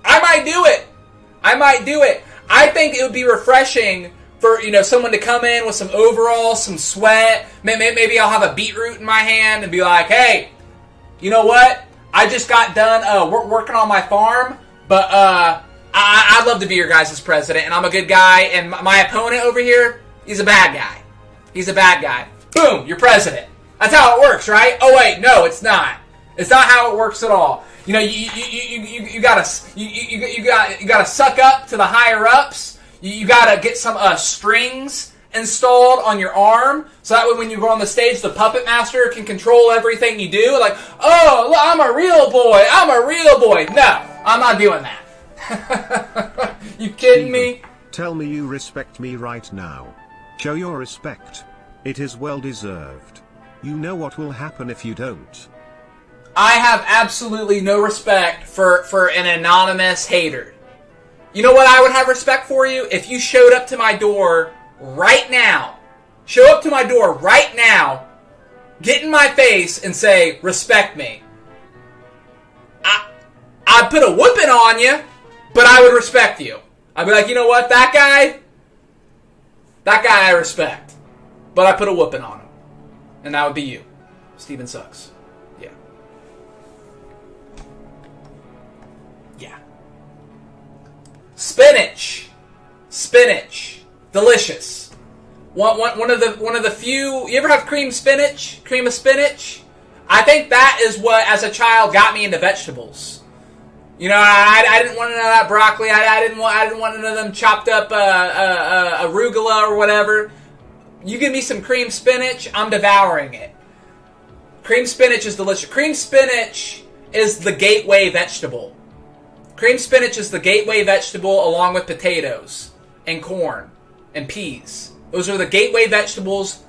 I might do it. I might do it. I think it would be refreshing for, you know, someone to come in with some overalls, some sweat. Maybe I'll have a beetroot in my hand and be like, hey, you know what? I just got done working on my farm, but I'd love to be your guys' president, and I'm a good guy, and my opponent over here, he's a bad guy. He's a bad guy. Boom, you're president. That's how it works, right? Oh wait, no, it's not. It's not how it works at all. You know, you gotta suck up to the higher ups. You gotta get some strings installed on your arm, so that way when you go on the stage, the puppet master can control everything you do. Like, oh, look, I'm a real boy. I'm a real boy. No, I'm not doing that. You kidding me? Tell me you respect me right now. Show your respect. It is well deserved. You know what will happen if you don't. I have absolutely no respect for an anonymous hater. You know what I would have respect for you? If you showed up to my door right now. Show up to my door right now. Get in my face and say, respect me. I'd put a whooping on you, but I would respect you. I'd be like, you know what? That guy I respect. But I put a whooping on him. And that would be you. Steven sucks. Yeah. Yeah. Spinach. Delicious. One of the few. You ever have cream spinach? Cream of spinach? I think that is what, as a child, got me into vegetables. You know, I didn't want none of that broccoli. I didn't want none of them chopped up arugula or whatever. You give me some cream spinach, I'm devouring it. Cream spinach is delicious. Cream spinach is the gateway vegetable. Cream spinach is the gateway vegetable along with potatoes and corn and peas. Those are the gateway vegetables.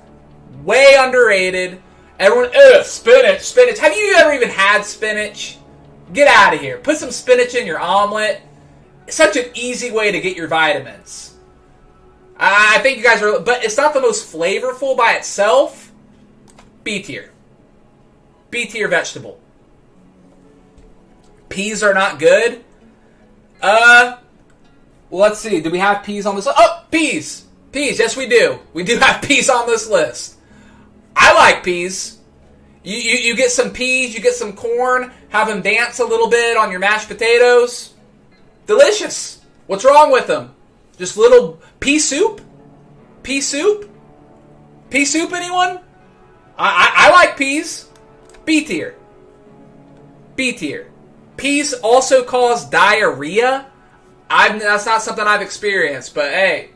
Way underrated. Everyone, spinach. Have you ever even had spinach? Get out of here. Put some spinach in your omelet. It's such an easy way to get your vitamins. I think you guys are, but it's not the most flavorful by itself. B tier. B tier vegetable. Peas are not good. Let's see. Do we have peas on this list? Oh, peas. Peas, yes we do. We do have peas on this list. I like peas. You get some peas, you get some corn, have them dance a little bit on your mashed potatoes. Delicious. What's wrong with them? Just little pea soup? Pea soup? Pea soup, anyone? I like peas. B tier. B tier. Peas also cause diarrhea. That's not something I've experienced, but hey,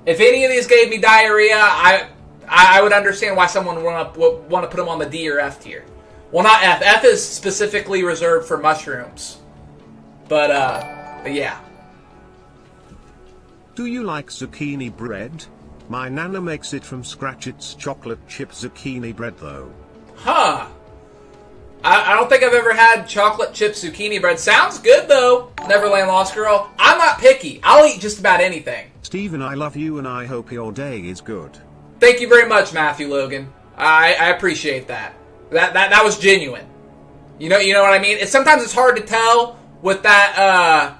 if any of these gave me diarrhea, I would understand why someone would want to put them on the D or F tier. Well, not F. F is specifically reserved for mushrooms. But yeah. Do you like zucchini bread? My nana makes it from scratch. It's chocolate chip zucchini bread though. Huh. I don't think I've ever had chocolate chip zucchini bread. Sounds good though, Neverland Lost Girl. I'm not picky. I'll eat just about anything. Stephen, I love you and I hope your day is good. Thank you very much, Matthew Logan. I appreciate that. That was genuine. You know what I mean? Sometimes it's hard to tell with that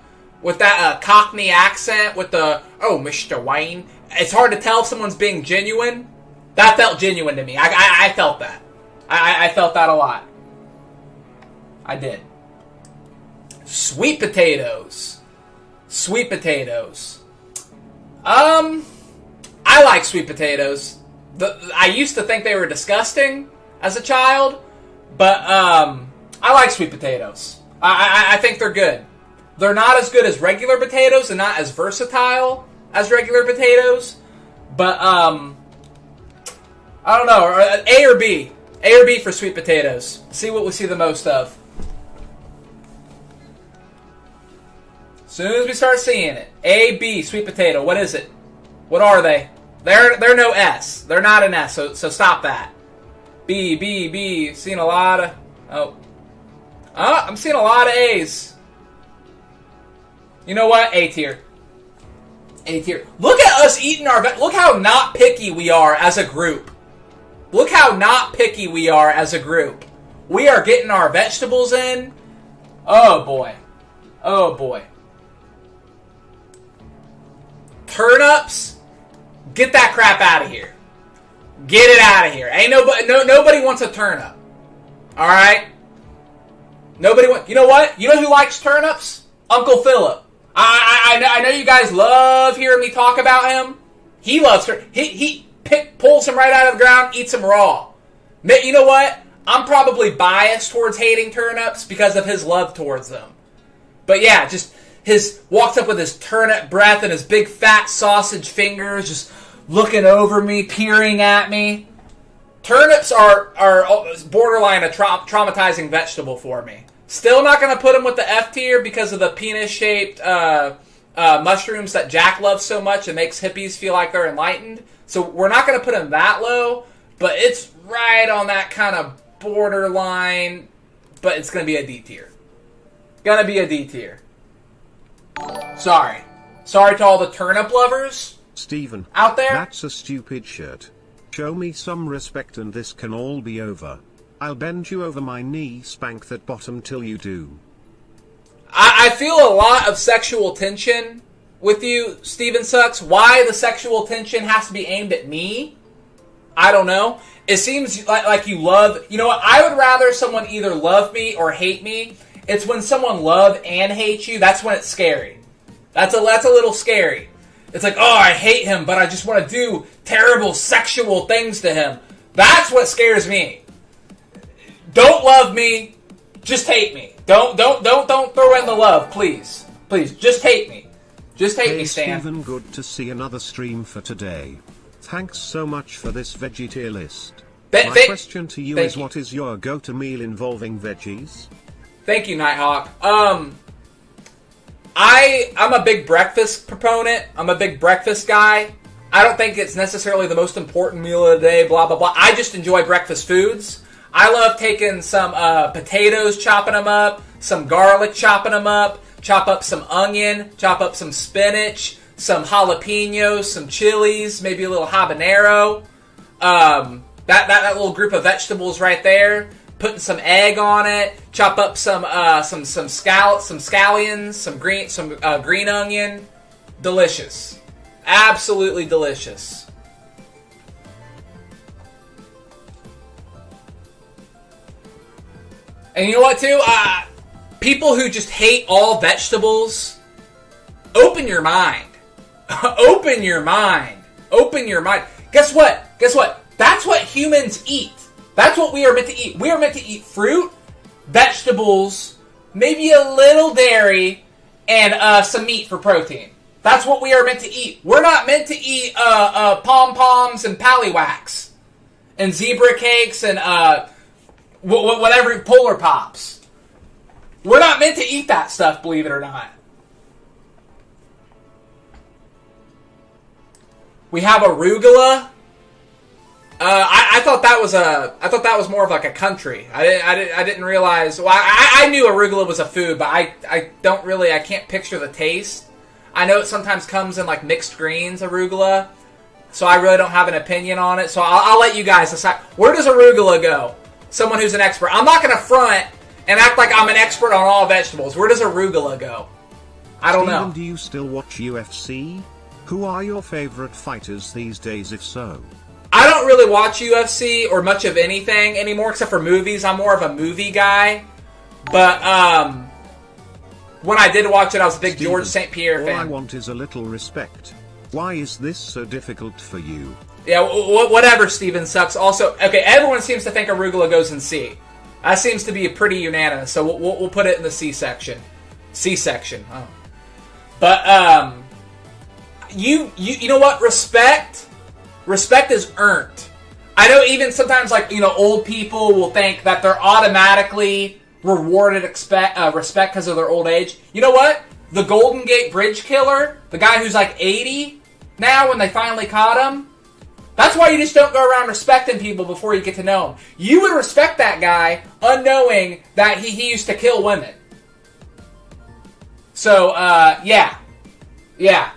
Cockney accent, with the, oh, Mr. Wayne. It's hard to tell if someone's being genuine. That felt genuine to me. I felt that. I felt that a lot. I did. Sweet potatoes. Sweet potatoes. I like sweet potatoes. I used to think they were disgusting as a child, but I like sweet potatoes. I think they're good. They're not as good as regular potatoes and not as versatile as regular potatoes, but I don't know. A or B. A or B for sweet potatoes. See what we see the most of. Soon as we start seeing it. A, B, sweet potato. What is it? What are they? They're no S. They're not an S, so stop that. B, B, B. Seen a lot of... Oh. I'm seeing a lot of A's. You know what? A tier. A tier. Look at us eating our... Look how not picky we are as a group. Look how not picky we are as a group. We are getting our vegetables in. Oh, boy. Oh, boy. Turnips? Get that crap out of here. Get it out of here. Ain't nobody wants a turnip. Alright? Nobody wants... You know what? You know who likes turnips? Uncle Philip. I know you guys love hearing me talk about him. He loves her. He pulls them right out of the ground, eats them raw. You know what? I'm probably biased towards hating turnips because of his love towards them. But yeah, just walks up with his turnip breath and his big fat sausage fingers, just looking over me, peering at me. Turnips are borderline a traumatizing vegetable for me. Still not going to put them with the F tier because of the penis-shaped mushrooms that Jack loves so much and makes hippies feel like they're enlightened. So we're not going to put them that low, but it's right on that kind of borderline, but it's going to be a D tier. Gonna be a D tier. Sorry. Sorry to all the turnip lovers Steven, out there. That's a stupid shirt. Show me some respect and this can all be over. I'll bend you over my knee, spank that bottom till you do. I feel a lot of sexual tension with you, Steven Sucks. Why the sexual tension has to be aimed at me, I don't know. It seems like you love... You know what? I would rather someone either love me or hate me. It's when someone love and hate you, that's when it's scary. That's a little scary. It's like, oh, I hate him, but I just want to do terrible sexual things to him. That's what scares me. Don't love me, just hate me. Don't throw in the love, please. Please, just hate me. Just hate me, Stan. Steven, good to see another stream for today. Thanks so much for this veggie tier list. My question to you is, what is your go-to meal involving veggies? Thank you, Nighthawk. I'm a big breakfast proponent. I'm a big breakfast guy. I don't think it's necessarily the most important meal of the day, blah, blah, blah. I just enjoy breakfast foods. I love taking some potatoes, chopping them up, some garlic, chopping them up, chop up some onion, chop up some spinach, some jalapenos, some chilies, maybe a little habanero. That little group of vegetables right there. Putting some egg on it, chop up some scallions, some green onion. Delicious. Absolutely delicious. And you know what, too? People who just hate all vegetables, open your mind. Open your mind. Open your mind. Guess what? Guess what? That's what humans eat. That's what we are meant to eat. We are meant to eat fruit, vegetables, maybe a little dairy, and some meat for protein. That's what we are meant to eat. We're not meant to eat pom-poms and pallywhacks and zebra cakes and whatever, Polar Pops. We're not meant to eat that stuff, believe it or not. We have arugula. I thought that was more of like a country. I didn't realize. Well, I knew arugula was a food, but I can't picture the taste. I know it sometimes comes in like mixed greens, arugula. So I really don't have an opinion on it. So I'll let you guys decide. Where does arugula go? Someone who's an expert. I'm not going to front and act like I'm an expert on all vegetables. Where does arugula go? I don't know. Do you still watch UFC? Who are your favorite fighters these days, if so? I don't really watch UFC or much of anything anymore except for movies. I'm more of a movie guy. But when I did watch it, I was a big Steven, George St. Pierre fan. All I want is a little respect. Why is this so difficult for you? Yeah, whatever, Steven Sucks. Also, okay, everyone seems to think arugula goes in C. That seems to be pretty unanimous, so we'll put it in the C section. C section. Oh. But, you know what? Respect is earned. I know even sometimes, like, old people will think that they're automatically rewarded respect because of their old age. You know what? the Golden Gate Bridge killer, the guy who's like 80 now when they finally caught him, that's why you just don't go around respecting people before you get to know them. You would respect that guy unknowing that he used to kill women. So, yeah.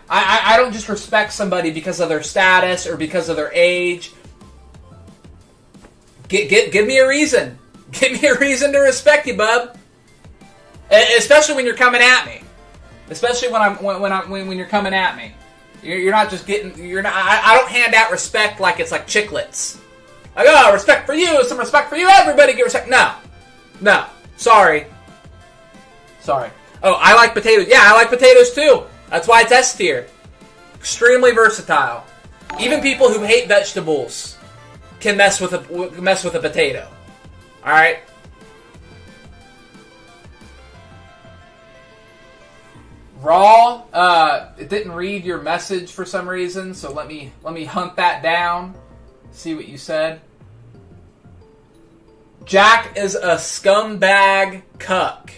I don't just respect somebody because of their status or because of their age. Give me a reason. Give me a reason to respect you, bub. Especially when you're coming at me. Especially when you're coming at me. You're not just getting. You're not. I don't hand out respect like it's like chiclets. Like, oh, respect for you, some respect for you. Everybody get respect. No. Sorry. Oh, I like potatoes. Yeah, I like potatoes too. That's why it's S tier. Extremely versatile. Even people who hate vegetables can mess with a potato. All right. Raw, it didn't read your message for some reason, so let me hunt that down. See what you said. Jack is a scumbag cuck.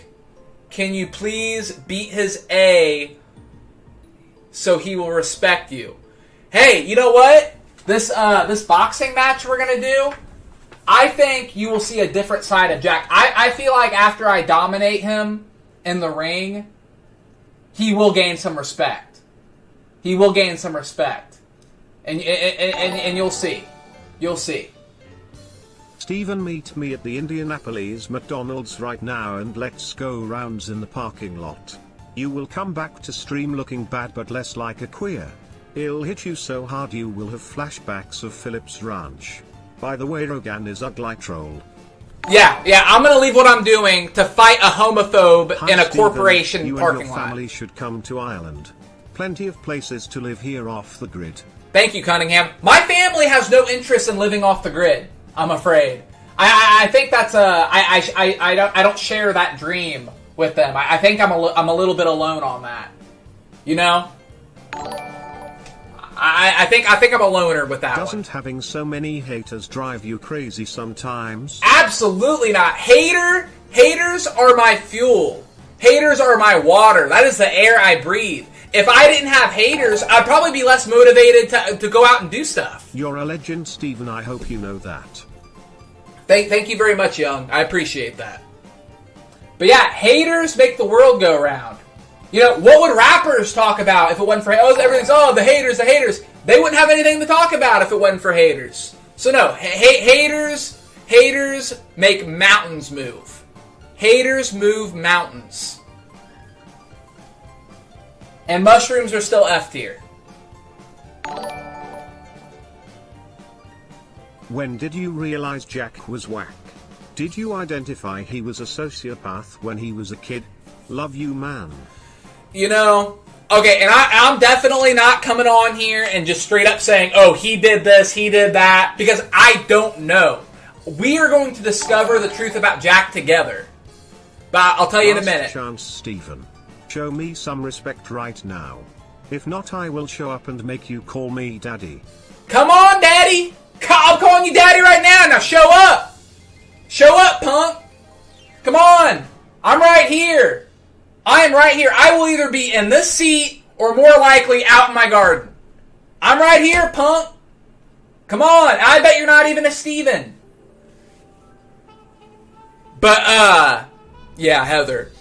Can you please beat his A so he will respect you? Hey, you know what? This boxing match we're gonna do, I think you will see a different side of Jack. I feel like after I dominate him in the ring, he will gain some respect. And you'll see. Steven, meet me at the Indianapolis McDonald's right now and let's go rounds in the parking lot. You will come back to stream looking bad but less like a queer. It'll hit you so hard you will have flashbacks of Philip's Ranch. By the way, Rogan is ugly troll. Yeah, I'm gonna leave what I'm doing to fight a homophobe in a Steven, corporation you parking and your lot. family should come to Ireland. Plenty of places to live here off the grid. Thank you, Cunningham. My family has no interest in living off the grid, I'm afraid. I think that's I don't share that dream with them. I think I'm a little bit alone on that. You know? I think I'm a loner with that Doesn't one. having so many haters drive you crazy sometimes? Absolutely not. Haters are my fuel. Haters are my water. That is the air I breathe. If I didn't have haters, I'd probably be less motivated to go out and do stuff. You're a legend, Steven. I hope you know that. Thank you very much, Young. I appreciate that. But yeah, haters make the world go round. You know, what would rappers talk about if it wasn't for everything's the haters. They wouldn't have anything to talk about if it wasn't for haters. So no, haters make mountains move. Haters move mountains. And mushrooms are still F tier. When did you realize Jack was whack? Did you identify he was a sociopath when he was a kid? Love you, man. You know, okay, and I'm definitely not coming on here and just straight up saying, oh, he did this, he did that, because I don't know. We are going to discover the truth about Jack together. But I'll tell you in a minute. Last chance, Stephen. Show me some respect right now. If not, I will show up and make you call me daddy. Come on, daddy! I'm calling you daddy right now. Now show up! Show up, punk! Come on! I'm right here. I am right here. I will either be in this seat or more likely out in my garden. I'm right here, punk. Come on. I bet you're not even a Steven. But, yeah, Heather.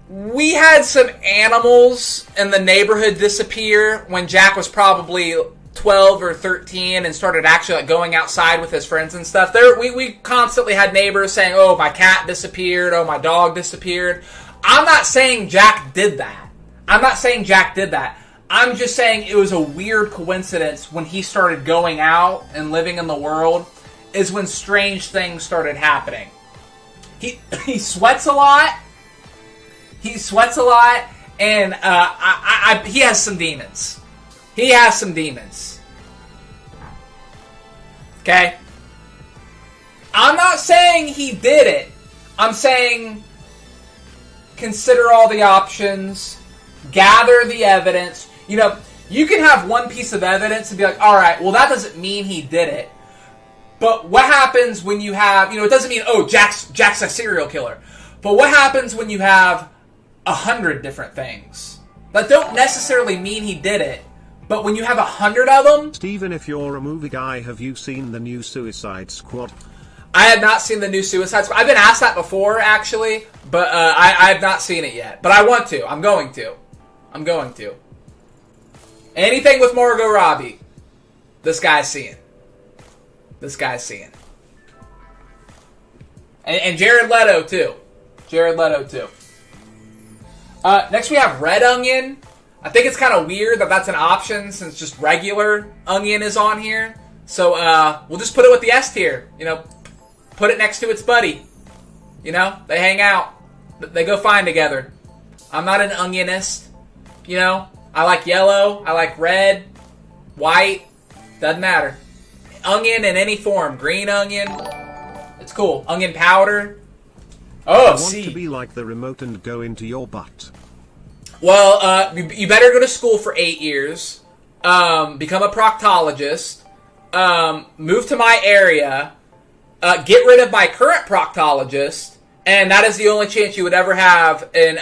We had some animals in the neighborhood disappear when Jack was probably 12 or 13 and started actually like going outside with his friends and stuff. We constantly had neighbors saying, oh, my cat disappeared, oh, my dog disappeared. I'm not saying Jack did that. I'm just saying it was a weird coincidence when he started going out and living in the world is when strange things started happening. He sweats a lot. And he has some demons. Okay? I'm not saying he did it. I'm saying consider all the options, gather the evidence. You know, you can have one piece of evidence and be like, all right, well, that doesn't mean he did it. But what happens when you have, it doesn't mean, oh, Jack's a serial killer. But what happens when you have 100 different things. That don't necessarily mean he did it, but when you have 100 of them... Steven, if you're a movie guy, have you seen the new Suicide Squad? I have not seen the new Suicide Squad. I've been asked that before, actually, but I have not seen it yet. But I want to. I'm going to. Anything with Margot Robbie, this guy's seeing. And Jared Leto, too. Next we have red onion. I think it's kind of weird that that's an option since just regular onion is on here. So we'll just put it with the S tier. You know, put it next to its buddy. You know, they hang out. They go fine together. I'm not an onionist. You know, I like yellow. I like red. White. Doesn't matter. Onion in any form. Green onion. It's cool. Onion powder. Oh, I want see. to be like the remote and go into your butt. Well, you better go to school for 8 years. Become a proctologist. Move to my area. Get rid of my current proctologist. And that is the only chance you would ever have in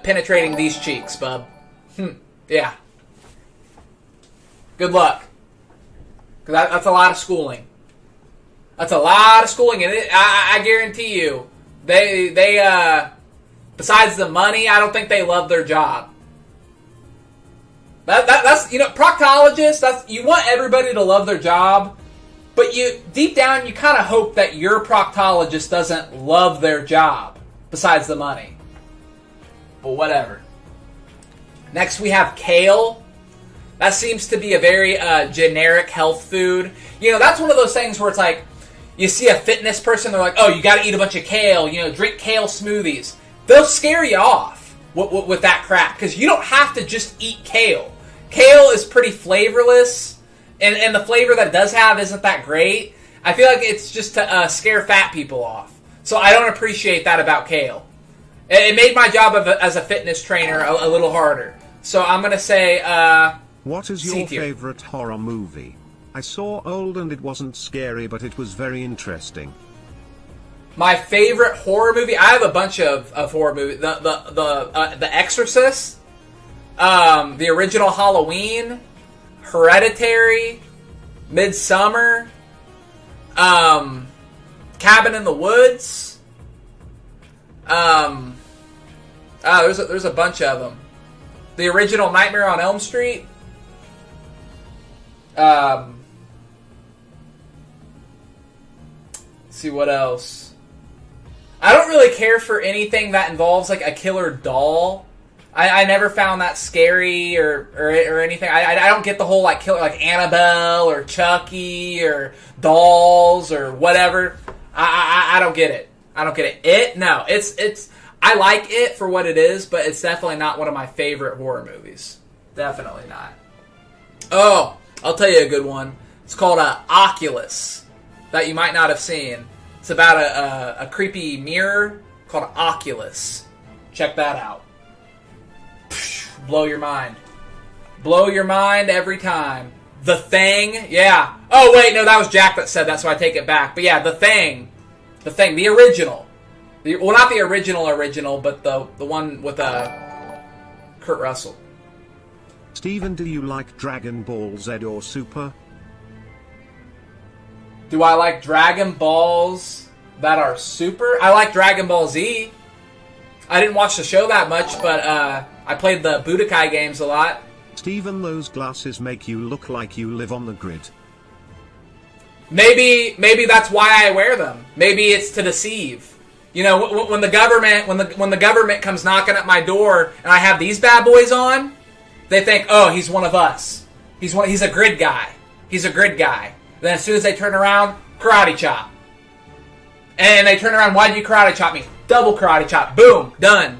penetrating these cheeks, bub. Yeah. Good luck. Because that's a lot of schooling. And I guarantee you, they besides the money, I don't think they love their job. That's proctologists. You want everybody to love their job, but you deep down you kind of hope that your proctologist doesn't love their job. Besides the money, but whatever. Next we have kale. That seems to be a very generic health food. You know, that's one of those things where it's like, you see a fitness person, they're like, oh, you got to eat a bunch of kale, drink kale smoothies. They'll scare you off with that crap, because you don't have to just eat kale. Kale is pretty flavorless, and the flavor that it does have isn't that great. I feel like it's just to scare fat people off. So I don't appreciate that about kale. It made my job as a fitness trainer a little harder. So I'm going to say... what is your C-tier. favorite horror movie? I saw Old and it wasn't scary, but it was very interesting. My favorite horror movie? I have a bunch of horror movies. The Exorcist, the original Halloween, Hereditary, Midsummer, Cabin in the Woods. There's a bunch of them. The original Nightmare on Elm Street. See what else. I don't really care for anything that involves like a killer doll. I never found that scary or anything. I don't get the whole like killer like Annabelle or Chucky or dolls or whatever. I don't get it. It's I like it for what it is, but it's definitely not one of my favorite horror movies. Definitely not. Oh, I'll tell you a good one. It's called Oculus, that you might not have seen. It's about a creepy mirror called Oculus. Check that out. Blow your mind. Blow your mind every time. The Thing, yeah. Oh, wait, no, that was Jack that said that, so I take it back. But yeah, The Thing. The Thing, the original. Well, not the original, but the one with Kurt Russell. Steven, do you like Dragon Ball Z or Super? Do I like Dragon Balls that are super? I like Dragon Ball Z. I didn't watch the show that much, but I played the Budokai games a lot. Steven, those glasses make you look like you live on the grid. Maybe that's why I wear them. Maybe it's to deceive. You know, when the government comes knocking at my door and I have these bad boys on, they think, oh, he's one of us. He's a grid guy. Then as soon as they turn around, karate chop. And they turn around, why did you karate chop me? Double karate chop. Boom. Done.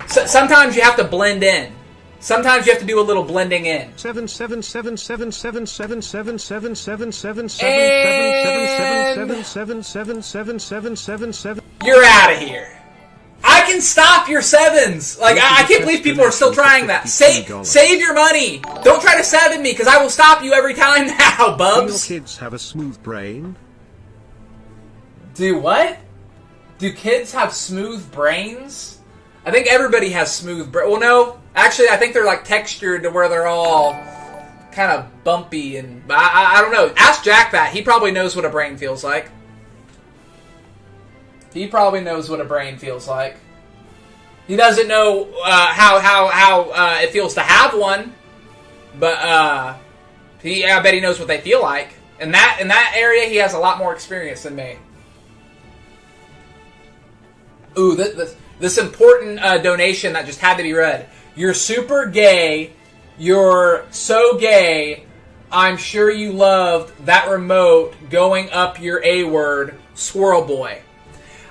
So, sometimes you have to blend in. Sometimes you have to do a little blending in. 7777777777777777777777777777777777777777777777777777777777777777777777777777777777777777777777777777777777777777777777777777777777777777777777777777777777777777777777777777777777777777777777777777777777777. You're out of here. Save your money. Don't try to 7 me, because I will stop you every time now, bubs. Do your kids have a smooth brain? Do what? Do kids have smooth brains? I think everybody has smooth brain. Well, no. Actually, I think they're like textured to where they're all kind of bumpy. And I don't know. Ask Jack that. He probably knows what a brain feels like. He probably knows what a brain feels like. He doesn't know how it feels to have one. But I bet he knows what they feel like. In that area, he has a lot more experience than me. Ooh, this important donation that just had to be read. You're super gay. You're so gay. I'm sure you loved that remote going up your A word, Squirrel Boy.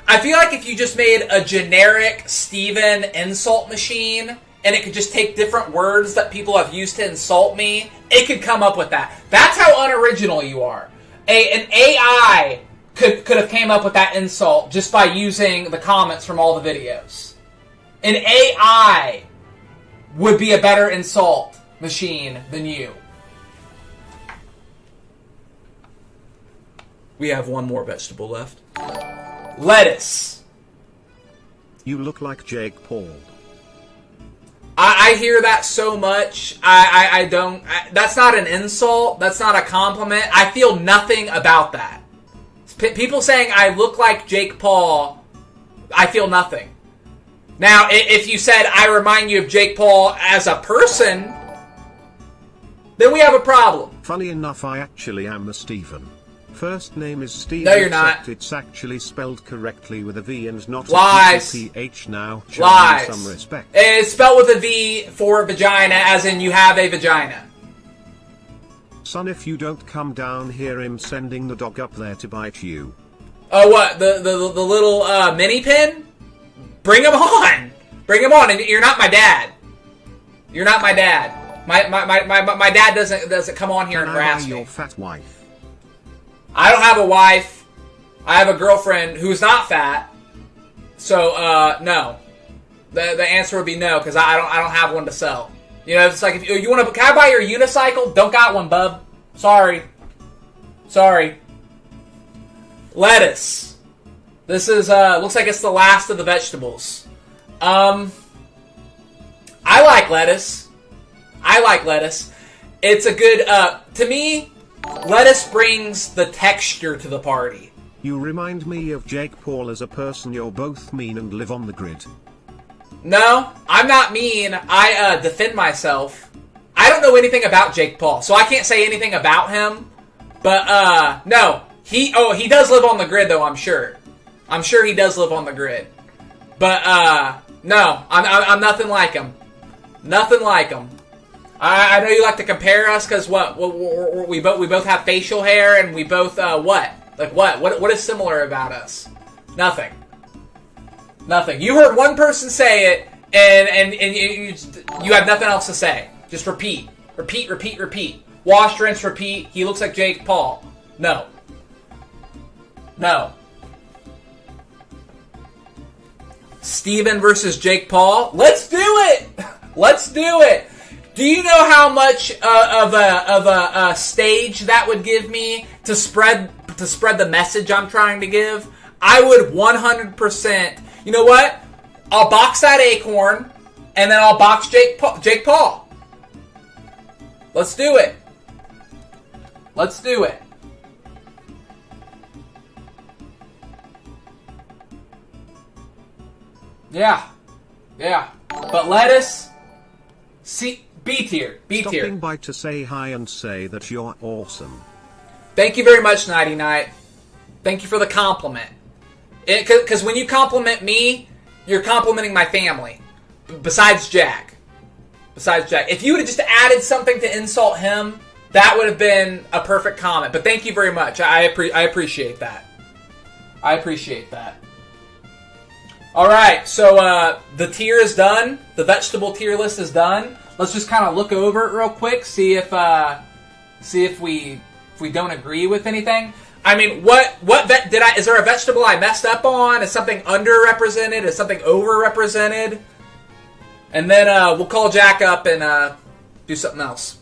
I feel like if you just made a generic Steven insult machine and it could just take different words that people have used to insult me, it could come up with that. That's how unoriginal you are. An AI could have came up with that insult just by using the comments from all the videos. An AI would be a better insult machine than you. We have one more vegetable left. Lettuce. You look like Jake Paul. I hear that so much. I don't. That's not an insult. That's not a compliment. I feel nothing about that. People saying I look like Jake Paul, I feel nothing. Now, if you said I remind you of Jake Paul as a person, then we have a problem. Funny enough, I actually am a Steven. First name is Steven. No, you're not. It's actually spelled correctly with a V and not Lies. a PH now. Show Lies. me some respect. It's spelled with a V for vagina, as in you have a vagina. Son, if you don't come down here, I'm sending the dog up there to bite you. Oh, what? The little mini pin? Bring him on! Bring him on! And you're not my dad. You're not my dad. My dad doesn't come on here and harass me. Your fat wife. I don't have a wife. I have a girlfriend who's not fat. So, no. The answer would be no, because I don't have one to sell. You know, it's like, if you want to, can I buy your unicycle? Don't got one, bub. Sorry. Lettuce. This is, looks like it's the last of the vegetables. I like lettuce. It's a good, to me, lettuce brings the texture to the party. You remind me of Jake Paul as a person. You're both mean and live on the grid. No, I'm not mean. I defend myself. I don't know anything about Jake Paul, so I can't say anything about him. But, no. He does live on the grid, though, I'm sure. I'm sure he does live on the grid. But, no. I'm nothing like him. Nothing like him. I know you like to compare us, because we both have facial hair, and we both, what? Like, what? What is similar about us? Nothing. You heard one person say it, and you have nothing else to say. Just repeat. Wash, rinse, repeat. He looks like Jake Paul. No. Steven versus Jake Paul. Let's do it. Do you know how much of a stage that would give me to spread the message I'm trying to give? I would 100%. You know what? I'll box that acorn, and then I'll box Jake Paul. Let's do it. Yeah. But lettuce, B tier. Stopping by to say hi and say that you're awesome. Thank you very much, Nighty Night. Thank you for the compliment. Because when you compliment me, you're complimenting my family. Besides Jack. If you would have just added something to insult him, that would have been a perfect comment. But thank you very much. I appreciate that. Alright, so the tier is done. The vegetable tier list is done. Let's just kind of look over it real quick, see if we don't agree with anything. I mean, is there a vegetable I messed up on? Is something underrepresented? Is something overrepresented? And then we'll call Jack up and do something else.